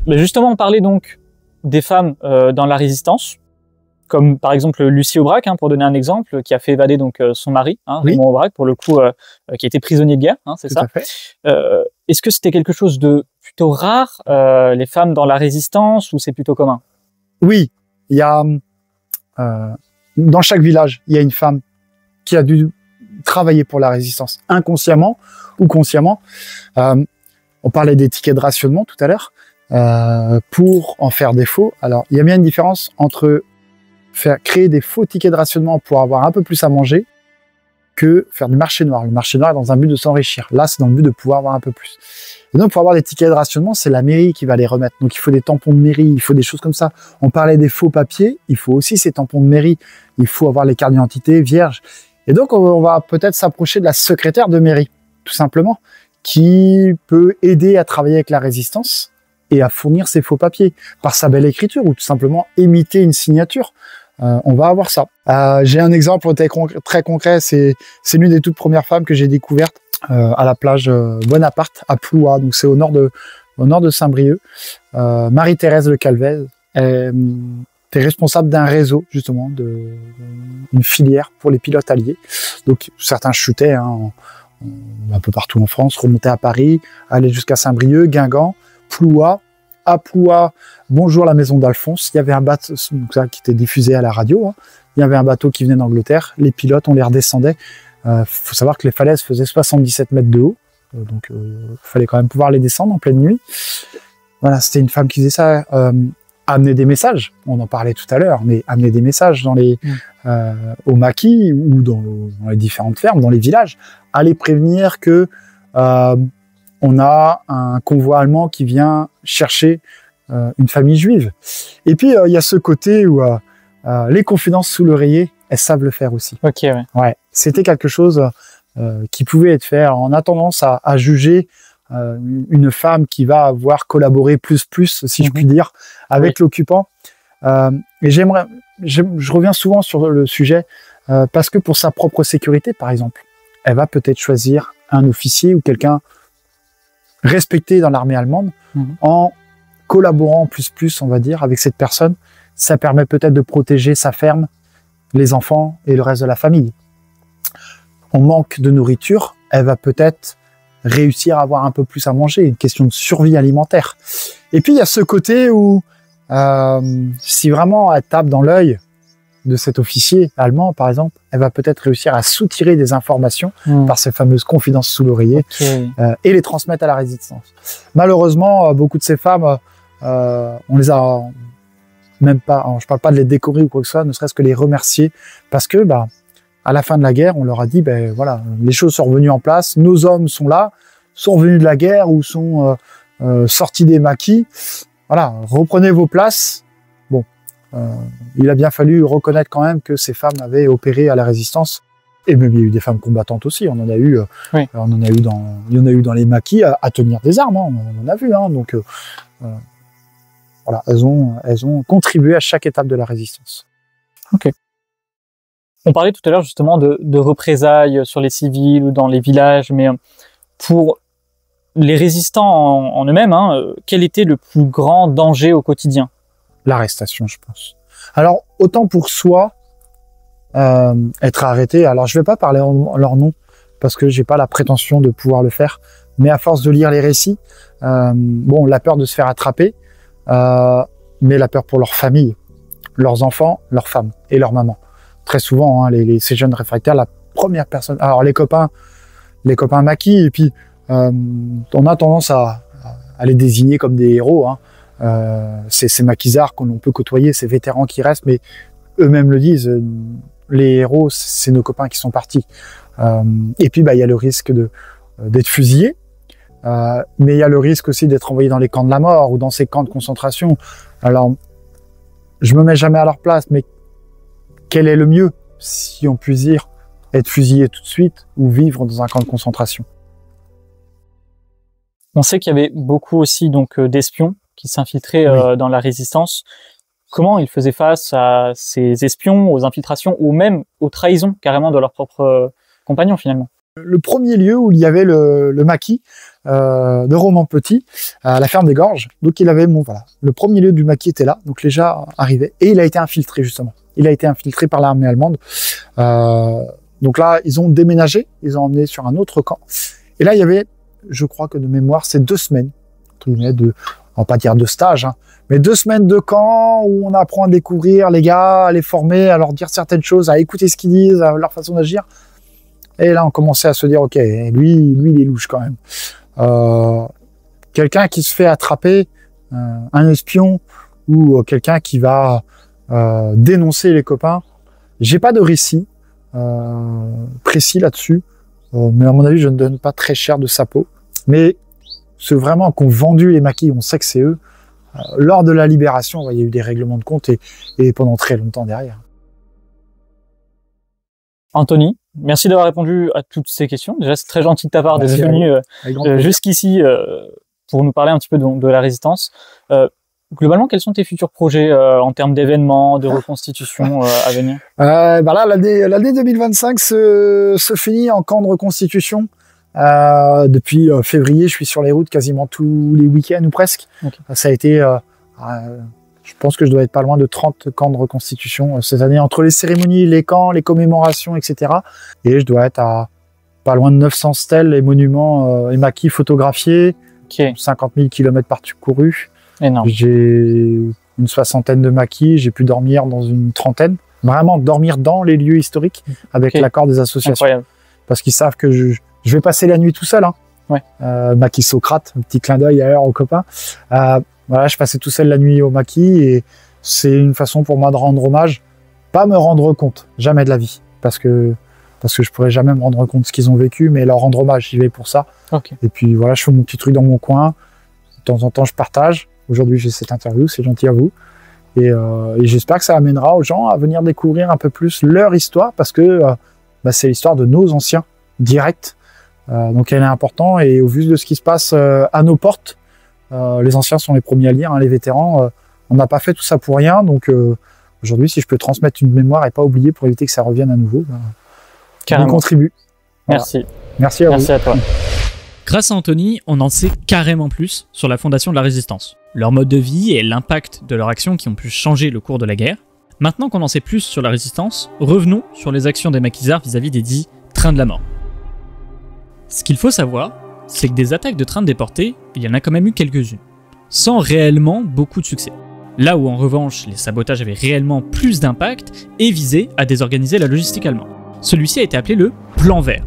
S3: Mais justement, on parlait donc des femmes dans la résistance, comme par exemple Lucie Aubrac, pour donner un exemple, qui a fait évader donc son mari, Raymond Aubrac, pour le coup, qui a été prisonnier de guerre, c'est ça.
S4: Tout à fait.
S3: Est-ce que c'était quelque chose de plutôt rare, les femmes dans la résistance, ou c'est plutôt commun?
S4: Oui, il y a dans chaque village, il y a une femme qui a dû travailler pour la résistance, inconsciemment ou consciemment. On parlait des tickets de rationnement tout à l'heure. pour en faire des faux. Alors, il y a bien une différence entre créer des faux tickets de rationnement pour avoir un peu plus à manger que faire du marché noir. Le marché noir est dans un but de s'enrichir. Là, c'est dans le but de pouvoir avoir un peu plus. Et donc, pour avoir des tickets de rationnement, c'est la mairie qui va les remettre. Donc, il faut des tampons de mairie, il faut des choses comme ça. On parlait des faux papiers, il faut aussi ces tampons de mairie. Il faut avoir les cartes d'identité vierges. Et donc, on va peut-être s'approcher de la secrétaire de mairie, tout simplement, qui peut aider à travailler avec la résistance et à fournir ces faux papiers par sa belle écriture ou tout simplement imiter une signature. On va avoir ça. J'ai un exemple très concret, c'est l'une des toutes premières femmes que j'ai découvertes à la plage Bonaparte à Ploua, donc c'est au nord de Saint-Brieuc. Marie-Thérèse Le Calvez était responsable d'un réseau justement, une filière pour les pilotes alliés. Donc certains chutaient un peu partout en France, remontaient à Paris, allaient jusqu'à Saint-Brieuc, Guingamp, Ploua. À Ploua, bonjour la maison d'Alphonse. Il y avait un bateau qui était diffusé à la radio. Hein. Il y avait un bateau qui venait d'Angleterre. Les pilotes, on les redescendait. Faut savoir que les falaises faisaient 77 mètres de haut. Donc, fallait quand même pouvoir les descendre en pleine nuit. Voilà, c'était une femme qui faisait ça. Amener des messages. On en parlait tout à l'heure, mais amener des messages dans au maquis ou dans les différentes fermes, dans les villages. Aller prévenir que on a un convoi allemand qui vient chercher une famille juive. Et puis, il y a ce côté où les confidences sous l'oreiller, elles savent le faire aussi.
S3: Ok, ouais.
S4: Ouais, c'était quelque chose qui pouvait être fait. On a tendance à juger une femme qui va avoir collaboré plus, si je puis dire, avec l'occupant. Et je reviens souvent sur le sujet parce que pour sa propre sécurité, par exemple, elle va peut-être choisir un officier ou quelqu'un respecté dans l'armée allemande, en collaborant plus, on va dire, avec cette personne. Ça permet peut-être de protéger sa ferme, les enfants et le reste de la famille. On manque de nourriture, elle va peut-être réussir à avoir un peu plus à manger, une question de survie alimentaire. Et puis, il y a ce côté où, si vraiment elle tape dans l'œil de cet officier allemand, par exemple, elle va peut-être réussir à soutirer des informations par ces fameuses confidences sous l'oreiller et les transmettre à la résistance. Malheureusement, beaucoup de ces femmes, on les a même pas, je parle pas de les décorer ou quoi que ce soit, ne serait-ce que les remercier parce que, à la fin de la guerre, on leur a dit, voilà, les choses sont revenues en place, nos hommes sont là, sont revenus de la guerre ou sont sortis des maquis. Voilà, reprenez vos places. Il a bien fallu reconnaître quand même que ces femmes avaient opéré à la résistance. Et même il y a eu des femmes combattantes aussi. On en a eu, il y en a eu dans les maquis à tenir des armes. Hein. On en a vu. Hein. Donc voilà, elles ont contribué à chaque étape de la résistance.
S3: Ok. On parlait tout à l'heure justement de représailles sur les civils ou dans les villages, mais pour les résistants en eux-mêmes, quel était le plus grand danger au quotidien?
S4: L'arrestation, je pense. Alors, autant pour soi, être arrêté, alors je vais pas parler en leur nom, parce que j'ai pas la prétention de pouvoir le faire, mais à force de lire les récits, la peur de se faire attraper, mais la peur pour leur famille, leurs enfants, leurs femmes et leurs mamans. Très souvent, ces jeunes réfractaires, la première personne, alors les copains maquis, et puis on a tendance à les désigner comme des héros, ces maquisards qu'on peut côtoyer, ces vétérans qui restent, mais eux-mêmes le disent, les héros, c'est nos copains qui sont partis. Et puis, il y a le risque d'être fusillé, mais il y a le risque aussi d'être envoyé dans les camps de la mort ou dans ces camps de concentration. Alors, je me mets jamais à leur place, mais quel est le mieux, si on peut dire, être fusillé tout de suite ou vivre dans un camp de concentration?
S3: On sait qu'il y avait beaucoup aussi d'espions qui s'infiltraient dans la résistance. Comment ils faisaient face à ces espions, aux infiltrations ou même aux trahisons carrément de leurs propres compagnons finalement?
S4: Le premier lieu où il y avait le maquis de Roman Petit, à la ferme des Gorges, donc il avait le premier lieu du maquis était là, donc les gens arrivaient et il a été infiltré justement. Il a été infiltré par l'armée allemande. Donc là, ils ont déménagé, ils ont emmené sur un autre camp. Et là, il y avait, je crois que de mémoire, c'est 2 semaines, entre guillemets, on va pas dire de stage, mais 2 semaines de camp où on apprend à découvrir les gars, à les former, à leur dire certaines choses, à écouter ce qu'ils disent, à leur façon d'agir. Et là, on commençait à se dire, ok, lui, il est louche quand même. Quelqu'un qui se fait attraper un espion ou quelqu'un qui va dénoncer les copains. J'ai pas de récit précis là-dessus, mais à mon avis, je ne donne pas très cher de sa peau. Mais ceux vraiment qui ont vendu les maquis, on sait que c'est eux. Lors de la libération, il y a eu des règlements de compte et pendant très longtemps derrière.
S3: Anthony, merci d'avoir répondu à toutes ces questions. Déjà, c'est très gentil de ta part d'être venu jusqu'ici pour nous parler un petit peu de la résistance. Globalement, quels sont tes futurs projets en termes d'événements, de reconstitution à venir?
S4: Là, l'année 2025 se finit en camp de reconstitution. Depuis février, je suis sur les routes quasiment tous les week-ends ou presque. Okay. Ça a été, je pense que je dois être pas loin de 30 camps de reconstitution cette année, entre les cérémonies, les camps, les commémorations, etc. Et je dois être à pas loin de 900 stèles et monuments et maquis photographiés, 50 000 km parcourus.
S3: Énorme.
S4: J'ai une 60aine de maquis, j'ai pu dormir dans une 30aine. Vraiment dormir dans les lieux historiques avec l'accord des associations.
S3: Incroyable.
S4: Parce qu'ils savent que je vais passer la nuit tout seul. Hein.
S3: Ouais.
S4: Maquis Socrate, un petit clin d'œil ailleurs aux copains. Voilà, je passais tout seul la nuit au maquis et c'est une façon pour moi de rendre hommage. Pas me rendre compte, jamais de la vie. Parce que je pourrais jamais me rendre compte de ce qu'ils ont vécu, mais leur rendre hommage, j'y vais pour ça.
S3: Okay.
S4: Et puis voilà, je fais mon petit truc dans mon coin. De temps en temps, je partage. Aujourd'hui, j'ai cette interview, c'est gentil à vous. Et j'espère que ça amènera aux gens à venir découvrir un peu plus leur histoire parce que c'est l'histoire de nos anciens directs. Donc elle est importante et au vu de ce qui se passe à nos portes, les anciens sont les premiers à lire, hein, les vétérans, on n'a pas fait tout ça pour rien. Donc aujourd'hui, si je peux transmettre une mémoire et pas oublier pour éviter que ça revienne à nouveau, on contribue.
S3: Merci.
S4: Voilà. Merci à vous.
S3: Merci à toi.
S1: Grâce à Anthony, on en sait carrément plus sur la fondation de la Résistance, leur mode de vie et l'impact de leurs actions qui ont pu changer le cours de la guerre. Maintenant qu'on en sait plus sur la Résistance, revenons sur les actions des maquisards vis-à-vis des dits trains de la mort. Ce qu'il faut savoir, c'est que des attaques de trains déportés, il y en a quand même eu quelques-unes, sans réellement beaucoup de succès. Là où en revanche, les sabotages avaient réellement plus d'impact et visaient à désorganiser la logistique allemande. Celui-ci a été appelé le Plan Vert,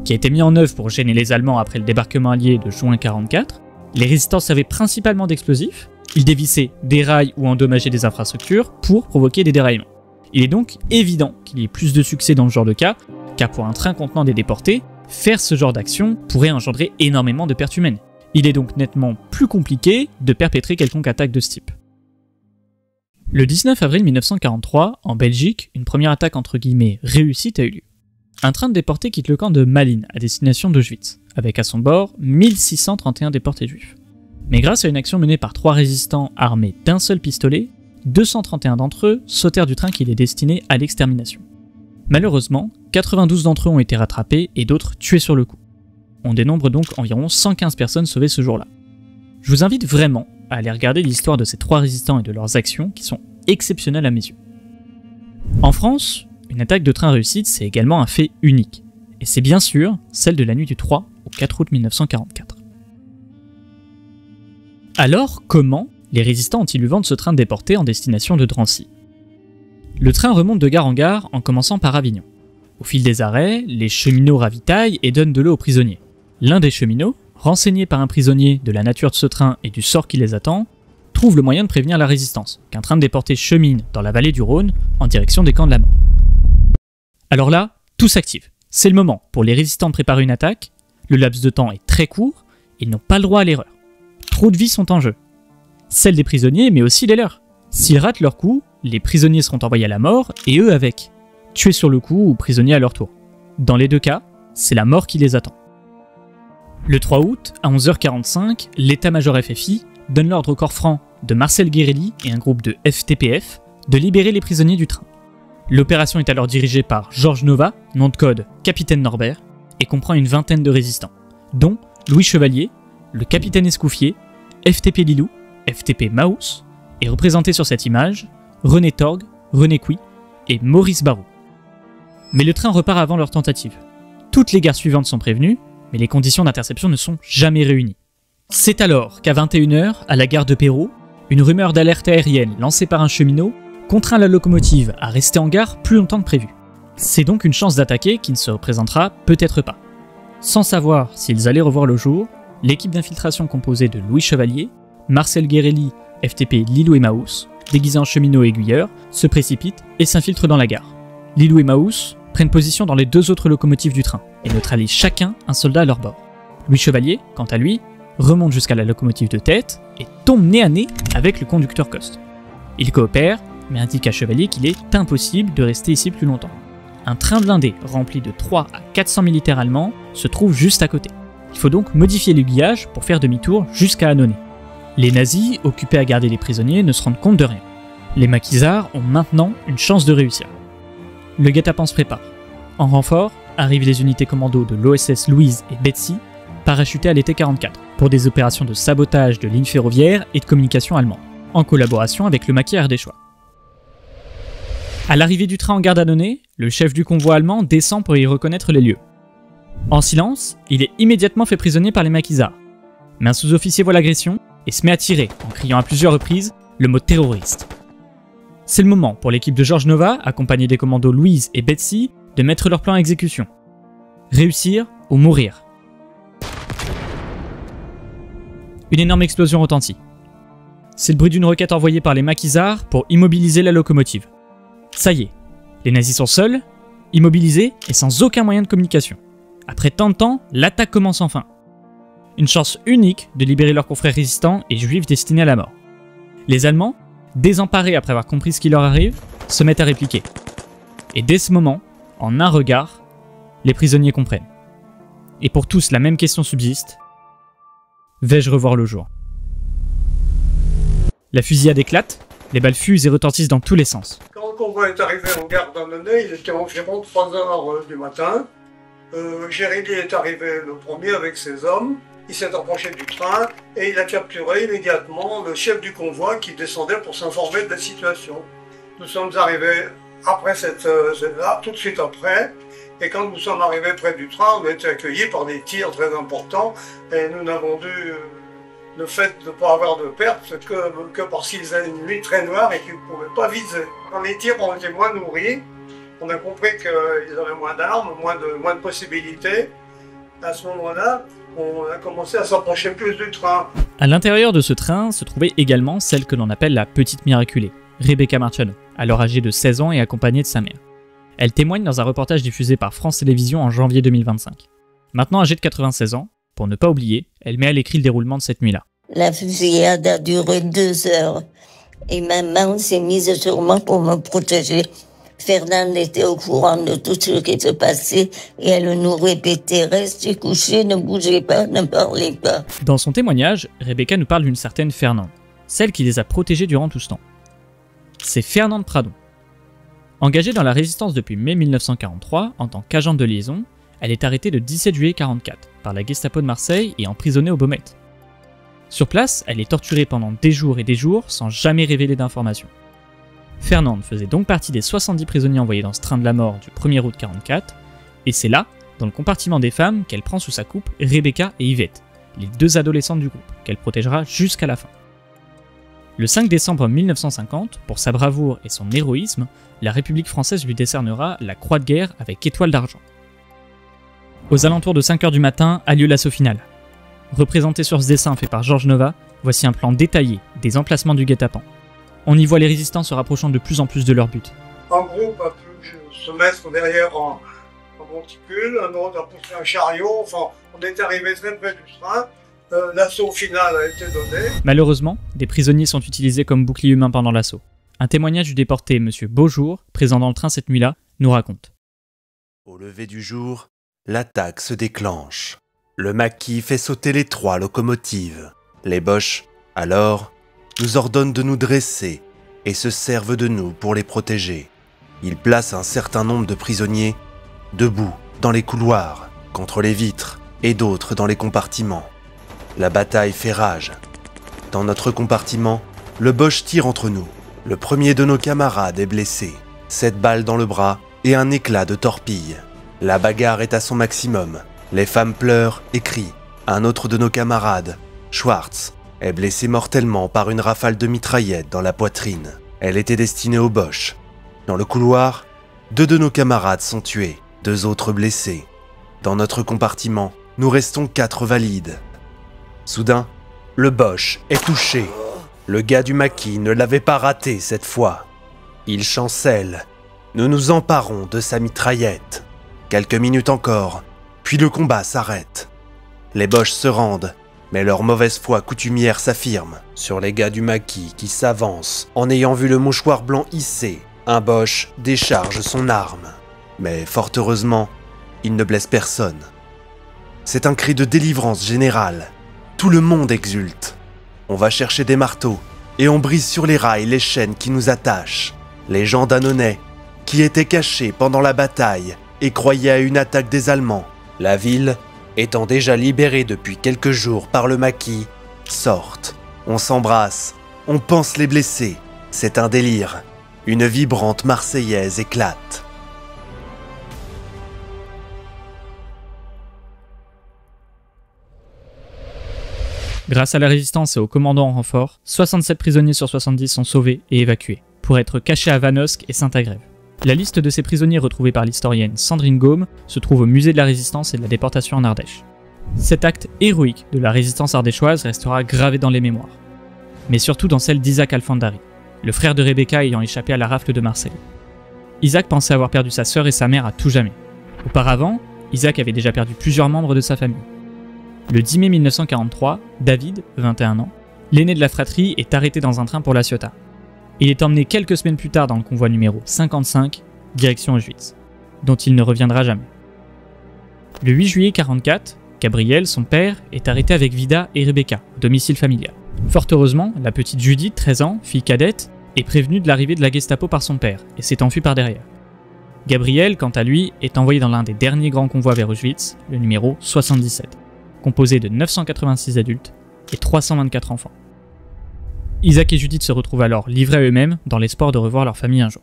S1: qui a été mis en œuvre pour gêner les Allemands après le débarquement allié de juin 1944. Les résistants servaient principalement d'explosifs, ils dévissaient des rails ou endommageaient des infrastructures pour provoquer des déraillements. Il est donc évident qu'il y ait plus de succès dans ce genre de cas, car pour un train contenant des déportés, faire ce genre d'action pourrait engendrer énormément de pertes humaines. Il est donc nettement plus compliqué de perpétrer quelconque attaque de ce type. Le 19 avril 1943, en Belgique, une première attaque entre guillemets réussie a eu lieu. Un train de déportés quitte le camp de Malines à destination d'Auschwitz, avec à son bord 1631 déportés juifs. Mais grâce à une action menée par 3 résistants armés d'un seul pistolet, 231 d'entre eux sautèrent du train qui les destinait à l'extermination. Malheureusement, 92 d'entre eux ont été rattrapés et d'autres tués sur le coup. On dénombre donc environ 115 personnes sauvées ce jour-là. Je vous invite vraiment à aller regarder l'histoire de ces 3 résistants et de leurs actions qui sont exceptionnelles à mes yeux. En France, une attaque de train réussite, c'est également un fait unique. Et c'est bien sûr celle de la nuit du 3 au 4 août 1944. Alors, comment les résistants ont-ils eu vent de ce train déporté en destination de Drancy? Le train remonte de gare en gare en commençant par Avignon. Au fil des arrêts, les cheminots ravitaillent et donnent de l'eau aux prisonniers. L'un des cheminots, renseigné par un prisonnier de la nature de ce train et du sort qui les attend, trouve le moyen de prévenir la résistance qu'un train de déportés chemine dans la vallée du Rhône en direction des camps de la mort. Alors là, tout s'active. C'est le moment pour les résistants de préparer une attaque, le laps de temps est très court, ils n'ont pas le droit à l'erreur. Trop de vies sont en jeu. Celles des prisonniers, mais aussi les leurs. S'ils ratent leur coup, les prisonniers seront envoyés à la mort, et eux avec. Tués sur le coup ou prisonniers à leur tour. Dans les deux cas, c'est la mort qui les attend. Le 3 août, à 11h45, l'état-major FFI donne l'ordre au corps franc de Marcel Guérelli et un groupe de FTPF de libérer les prisonniers du train. L'opération est alors dirigée par Georges Nova, nom de code Capitaine Norbert, et comprend une vingtaine de résistants, dont Louis Chevalier, le capitaine Escouffier, FTP Lilou, FTP Maus, et représentés sur cette image, René Torgue, René Couy et Maurice Barou. Mais le train repart avant leur tentative. Toutes les gares suivantes sont prévenues, mais les conditions d'interception ne sont jamais réunies. C'est alors qu'à 21h, à la gare de Perrault, une rumeur d'alerte aérienne lancée par un cheminot contraint la locomotive à rester en gare plus longtemps que prévu. C'est donc une chance d'attaquer qui ne se représentera peut-être pas. Sans savoir s'ils allaient revoir le jour, l'équipe d'infiltration composée de Louis Chevalier, Marcel Guerelli, FTP Lilou et Maus, déguisés en cheminots et aiguilleurs, se précipitent et s'infiltrent dans la gare. Lilou et Maus prennent position dans les deux autres locomotives du train et neutralisent chacun un soldat à leur bord. Louis Chevalier, quant à lui, remonte jusqu'à la locomotive de tête et tombe nez à nez avec le conducteur Coste. Il coopère, mais indique à Chevalier qu'il est impossible de rester ici plus longtemps. Un train blindé rempli de 3 à 400 militaires allemands se trouve juste à côté. Il faut donc modifier l'aiguillage pour faire demi-tour jusqu'à Annonay. Les nazis, occupés à garder les prisonniers, ne se rendent compte de rien. Les maquisards ont maintenant une chance de réussir. Le guet-apens se prépare. En renfort, arrivent les unités commando de l'OSS Louise et Betsy, parachutées à l'été 44, pour des opérations de sabotage de lignes ferroviaires et de communication allemandes, en collaboration avec le maquis ardéchois. À l'arrivée du train en gare d'Annonay, le chef du convoi allemand descend pour y reconnaître les lieux. En silence, il est immédiatement fait prisonnier par les maquisards. Mais un sous-officier voit l'agression et se met à tirer en criant à plusieurs reprises le mot terroriste. C'est le moment pour l'équipe de Georges Nova, accompagnée des commandos Louise et Betsy, de mettre leur plan à exécution. Réussir ou mourir. Une énorme explosion retentit. C'est le bruit d'une roquette envoyée par les maquisards pour immobiliser la locomotive. Ça y est, les nazis sont seuls, immobilisés et sans aucun moyen de communication. Après tant de temps, l'attaque commence enfin. Une chance unique de libérer leurs confrères résistants et juifs destinés à la mort. Les Allemands, désemparés après avoir compris ce qui leur arrive, se mettent à répliquer. Et dès ce moment, en un regard, les prisonniers comprennent. Et pour tous, la même question subsiste. Vais-je revoir le jour ? La fusillade éclate, les balles fusent et retentissent dans tous les sens.
S6: Quand le convoi est arrivé en gare d'Annonay, il était environ 3 h du matin. Guerelli est arrivé le premier avec ses hommes. Il s'est approché du train et il a capturé immédiatement le chef du convoi qui descendait pour s'informer de la situation. Nous sommes arrivés après là, tout de suite après. Et quand nous sommes arrivés près du train, on a été accueillis par des tirs très importants et nous n'avons dû le fait de ne pas avoir de pertes que parce qu'ils avaient une nuit très noire et qu'ils ne pouvaient pas viser. Quand les tirs ont été moins nourris, on a compris qu'ils avaient moins d'armes, moins de possibilités. À ce moment-là, on a commencé à s'approcher plus du train.
S1: À l'intérieur de ce train se trouvait également celle que l'on appelle la petite miraculée, Rebecca Marciano, alors âgée de 16 ans et accompagnée de sa mère. Elle témoigne dans un reportage diffusé par France Télévisions en janvier 2025. Maintenant âgée de 96 ans, pour ne pas oublier, elle met à l'écrit le déroulement de cette nuit-là.
S7: La fusillade a duré 2 heures et ma main s'est mise sur moi pour me protéger. Fernande était au courant de tout ce qui se passait et elle nous répétait « Restez couchés, ne bougez pas, ne parlez pas ».
S1: Dans son témoignage, Rebecca nous parle d'une certaine Fernande, celle qui les a protégés durant tout ce temps. C'est Fernande Pradon. Engagée dans la résistance depuis mai 1943 en tant qu'agente de liaison, elle est arrêtée le 17 juillet 1944 par la Gestapo de Marseille et emprisonnée au Baumette. Sur place, elle est torturée pendant des jours et des jours sans jamais révéler d'informations. Fernande faisait donc partie des 70 prisonniers envoyés dans ce train de la mort du 1er août 1944, et c'est là, dans le compartiment des femmes, qu'elle prend sous sa coupe Rebecca et Yvette, les 2 adolescentes du groupe, qu'elle protégera jusqu'à la fin. Le 5 décembre 1950, pour sa bravoure et son héroïsme, la République française lui décernera la Croix de guerre avec étoile d'argent. Aux alentours de 5 h du matin a lieu l'assaut final. Représenté sur ce dessin fait par Georges Nova, voici un plan détaillé des emplacements du guet-apens. On y voit les résistants se rapprochant de plus en plus de leur but.
S6: Un groupe a pu se mettre derrière un monticule, un autre a poussé un chariot, enfin on est arrivé très près du train. L'assaut final a été donné.
S1: Malheureusement, des prisonniers sont utilisés comme boucliers humains pendant l'assaut. Un témoignage du déporté M. Beaujour, présent dans le train cette nuit-là, nous raconte.
S8: Au lever du jour, l'attaque se déclenche. Le maquis fait sauter les 3 locomotives. Les Boches, alors, nous ordonnent de nous dresser et se servent de nous pour les protéger. Ils placent un certain nombre de prisonniers debout dans les couloirs, contre les vitres et d'autres dans les compartiments. La bataille fait rage. Dans notre compartiment, le Boche tire entre nous. Le premier de nos camarades est blessé. 7 balles dans le bras et un éclat de torpille. La bagarre est à son maximum. Les femmes pleurent et crient. Un autre de nos camarades, Schwartz, est blessé mortellement par une rafale de mitraillette dans la poitrine. Elle était destinée aux Boches. Dans le couloir, 2 de nos camarades sont tués, 2 autres blessés. Dans notre compartiment, nous restons 4 valides. Soudain, le Boche est touché. Le gars du maquis ne l'avait pas raté cette fois. Il chancelle. Nous nous emparons de sa mitraillette. Quelques minutes encore, puis le combat s'arrête. Les Boches se rendent, mais leur mauvaise foi coutumière s'affirme sur les gars du maquis qui s'avancent en ayant vu le mouchoir blanc hissé. Un Boche décharge son arme. Mais fort heureusement, il ne blesse personne. C'est un cri de délivrance générale. Tout le monde exulte. On va chercher des marteaux et on brise sur les rails les chaînes qui nous attachent. Les gens d'Annonay, qui étaient cachés pendant la bataille et croyaient à une attaque des Allemands, la ville, étant déjà libérée depuis quelques jours par le maquis, sortent. On s'embrasse, on pense les blessés. C'est un délire. Une vibrante Marseillaise éclate.
S1: Grâce à la résistance et au commandant en renfort, 67 prisonniers sur 70 sont sauvés et évacués, pour être cachés à Vanosque et Saint-Agrève. La liste de ces prisonniers retrouvés par l'historienne Sandrine Gaume se trouve au musée de la Résistance et de la Déportation en Ardèche. Cet acte héroïque de la résistance ardéchoise restera gravé dans les mémoires, mais surtout dans celle d'Isaac Alfandari, le frère de Rebecca ayant échappé à la rafle de Marseille. Isaac pensait avoir perdu sa sœur et sa mère à tout jamais. Auparavant, Isaac avait déjà perdu plusieurs membres de sa famille. Le 10 mai 1943, David, 21 ans, l'aîné de la fratrie, est arrêté dans un train pour La Ciotat. Il est emmené quelques semaines plus tard dans le convoi numéro 55, direction Auschwitz, dont il ne reviendra jamais. Le 8 juillet 1944, Gabriel, son père, est arrêté avec Vida et Rebecca, au domicile familial. Fort heureusement, la petite Judith, 13 ans, fille cadette, est prévenue de l'arrivée de la Gestapo par son père et s'est enfuie par derrière. Gabriel, quant à lui, est envoyé dans l'un des derniers grands convois vers Auschwitz, le numéro 77. Composé de 986 adultes et 324 enfants. Isaac et Judith se retrouvent alors livrés à eux-mêmes dans l'espoir de revoir leur famille un jour.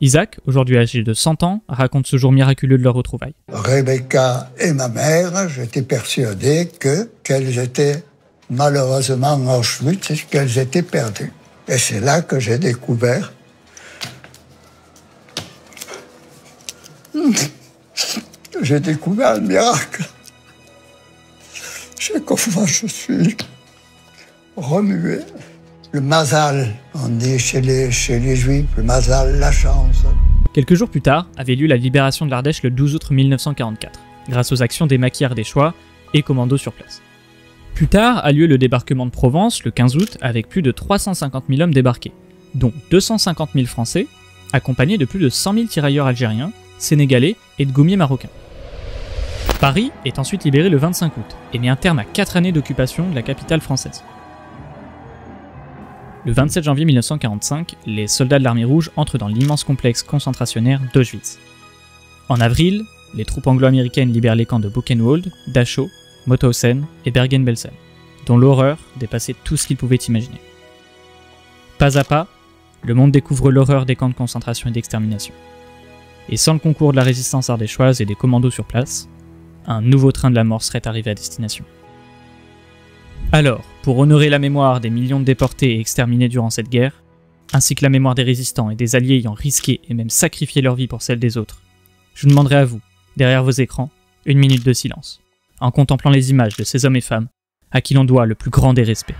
S1: Isaac, aujourd'hui âgé de 100 ans, raconte ce jour miraculeux de leur retrouvaille.
S9: Rebecca et ma mère, j'étais persuadé qu'elles étaient malheureusement en Auschwitz et qu'elles étaient perdues. Et c'est là que j'ai découvert le miracle. Chaque fois, je suis remué. Le mazal, on dit chez les Juifs, le mazal, la chance.
S1: Quelques jours plus tard, avait lieu la libération de l'Ardèche le 12 août 1944, grâce aux actions des maquis ardéchois et commandos sur place. Plus tard a lieu le débarquement de Provence le 15 août avec plus de 350 000 hommes débarqués, dont 250 000 Français, accompagnés de plus de 100 000 tirailleurs algériens, sénégalais et de gommiers marocains. Paris est ensuite libéré le 25 août et met un terme à 4 années d'occupation de la capitale française. Le 27 janvier 1945, les soldats de l'armée rouge entrent dans l'immense complexe concentrationnaire d'Auschwitz. En avril, les troupes anglo-américaines libèrent les camps de Buchenwald, Dachau, Mauthausen et Bergen-Belsen, dont l'horreur dépassait tout ce qu'ils pouvaient imaginer. Pas à pas, le monde découvre l'horreur des camps de concentration et d'extermination. Et sans le concours de la résistance ardéchoise et des commandos sur place, un nouveau train de la mort serait arrivé à destination. Alors, pour honorer la mémoire des millions de déportés et exterminés durant cette guerre, ainsi que la mémoire des résistants et des alliés ayant risqué et même sacrifié leur vie pour celle des autres, je vous demanderai à vous, derrière vos écrans, une minute de silence, en contemplant les images de ces hommes et femmes à qui l'on doit le plus grand des respects.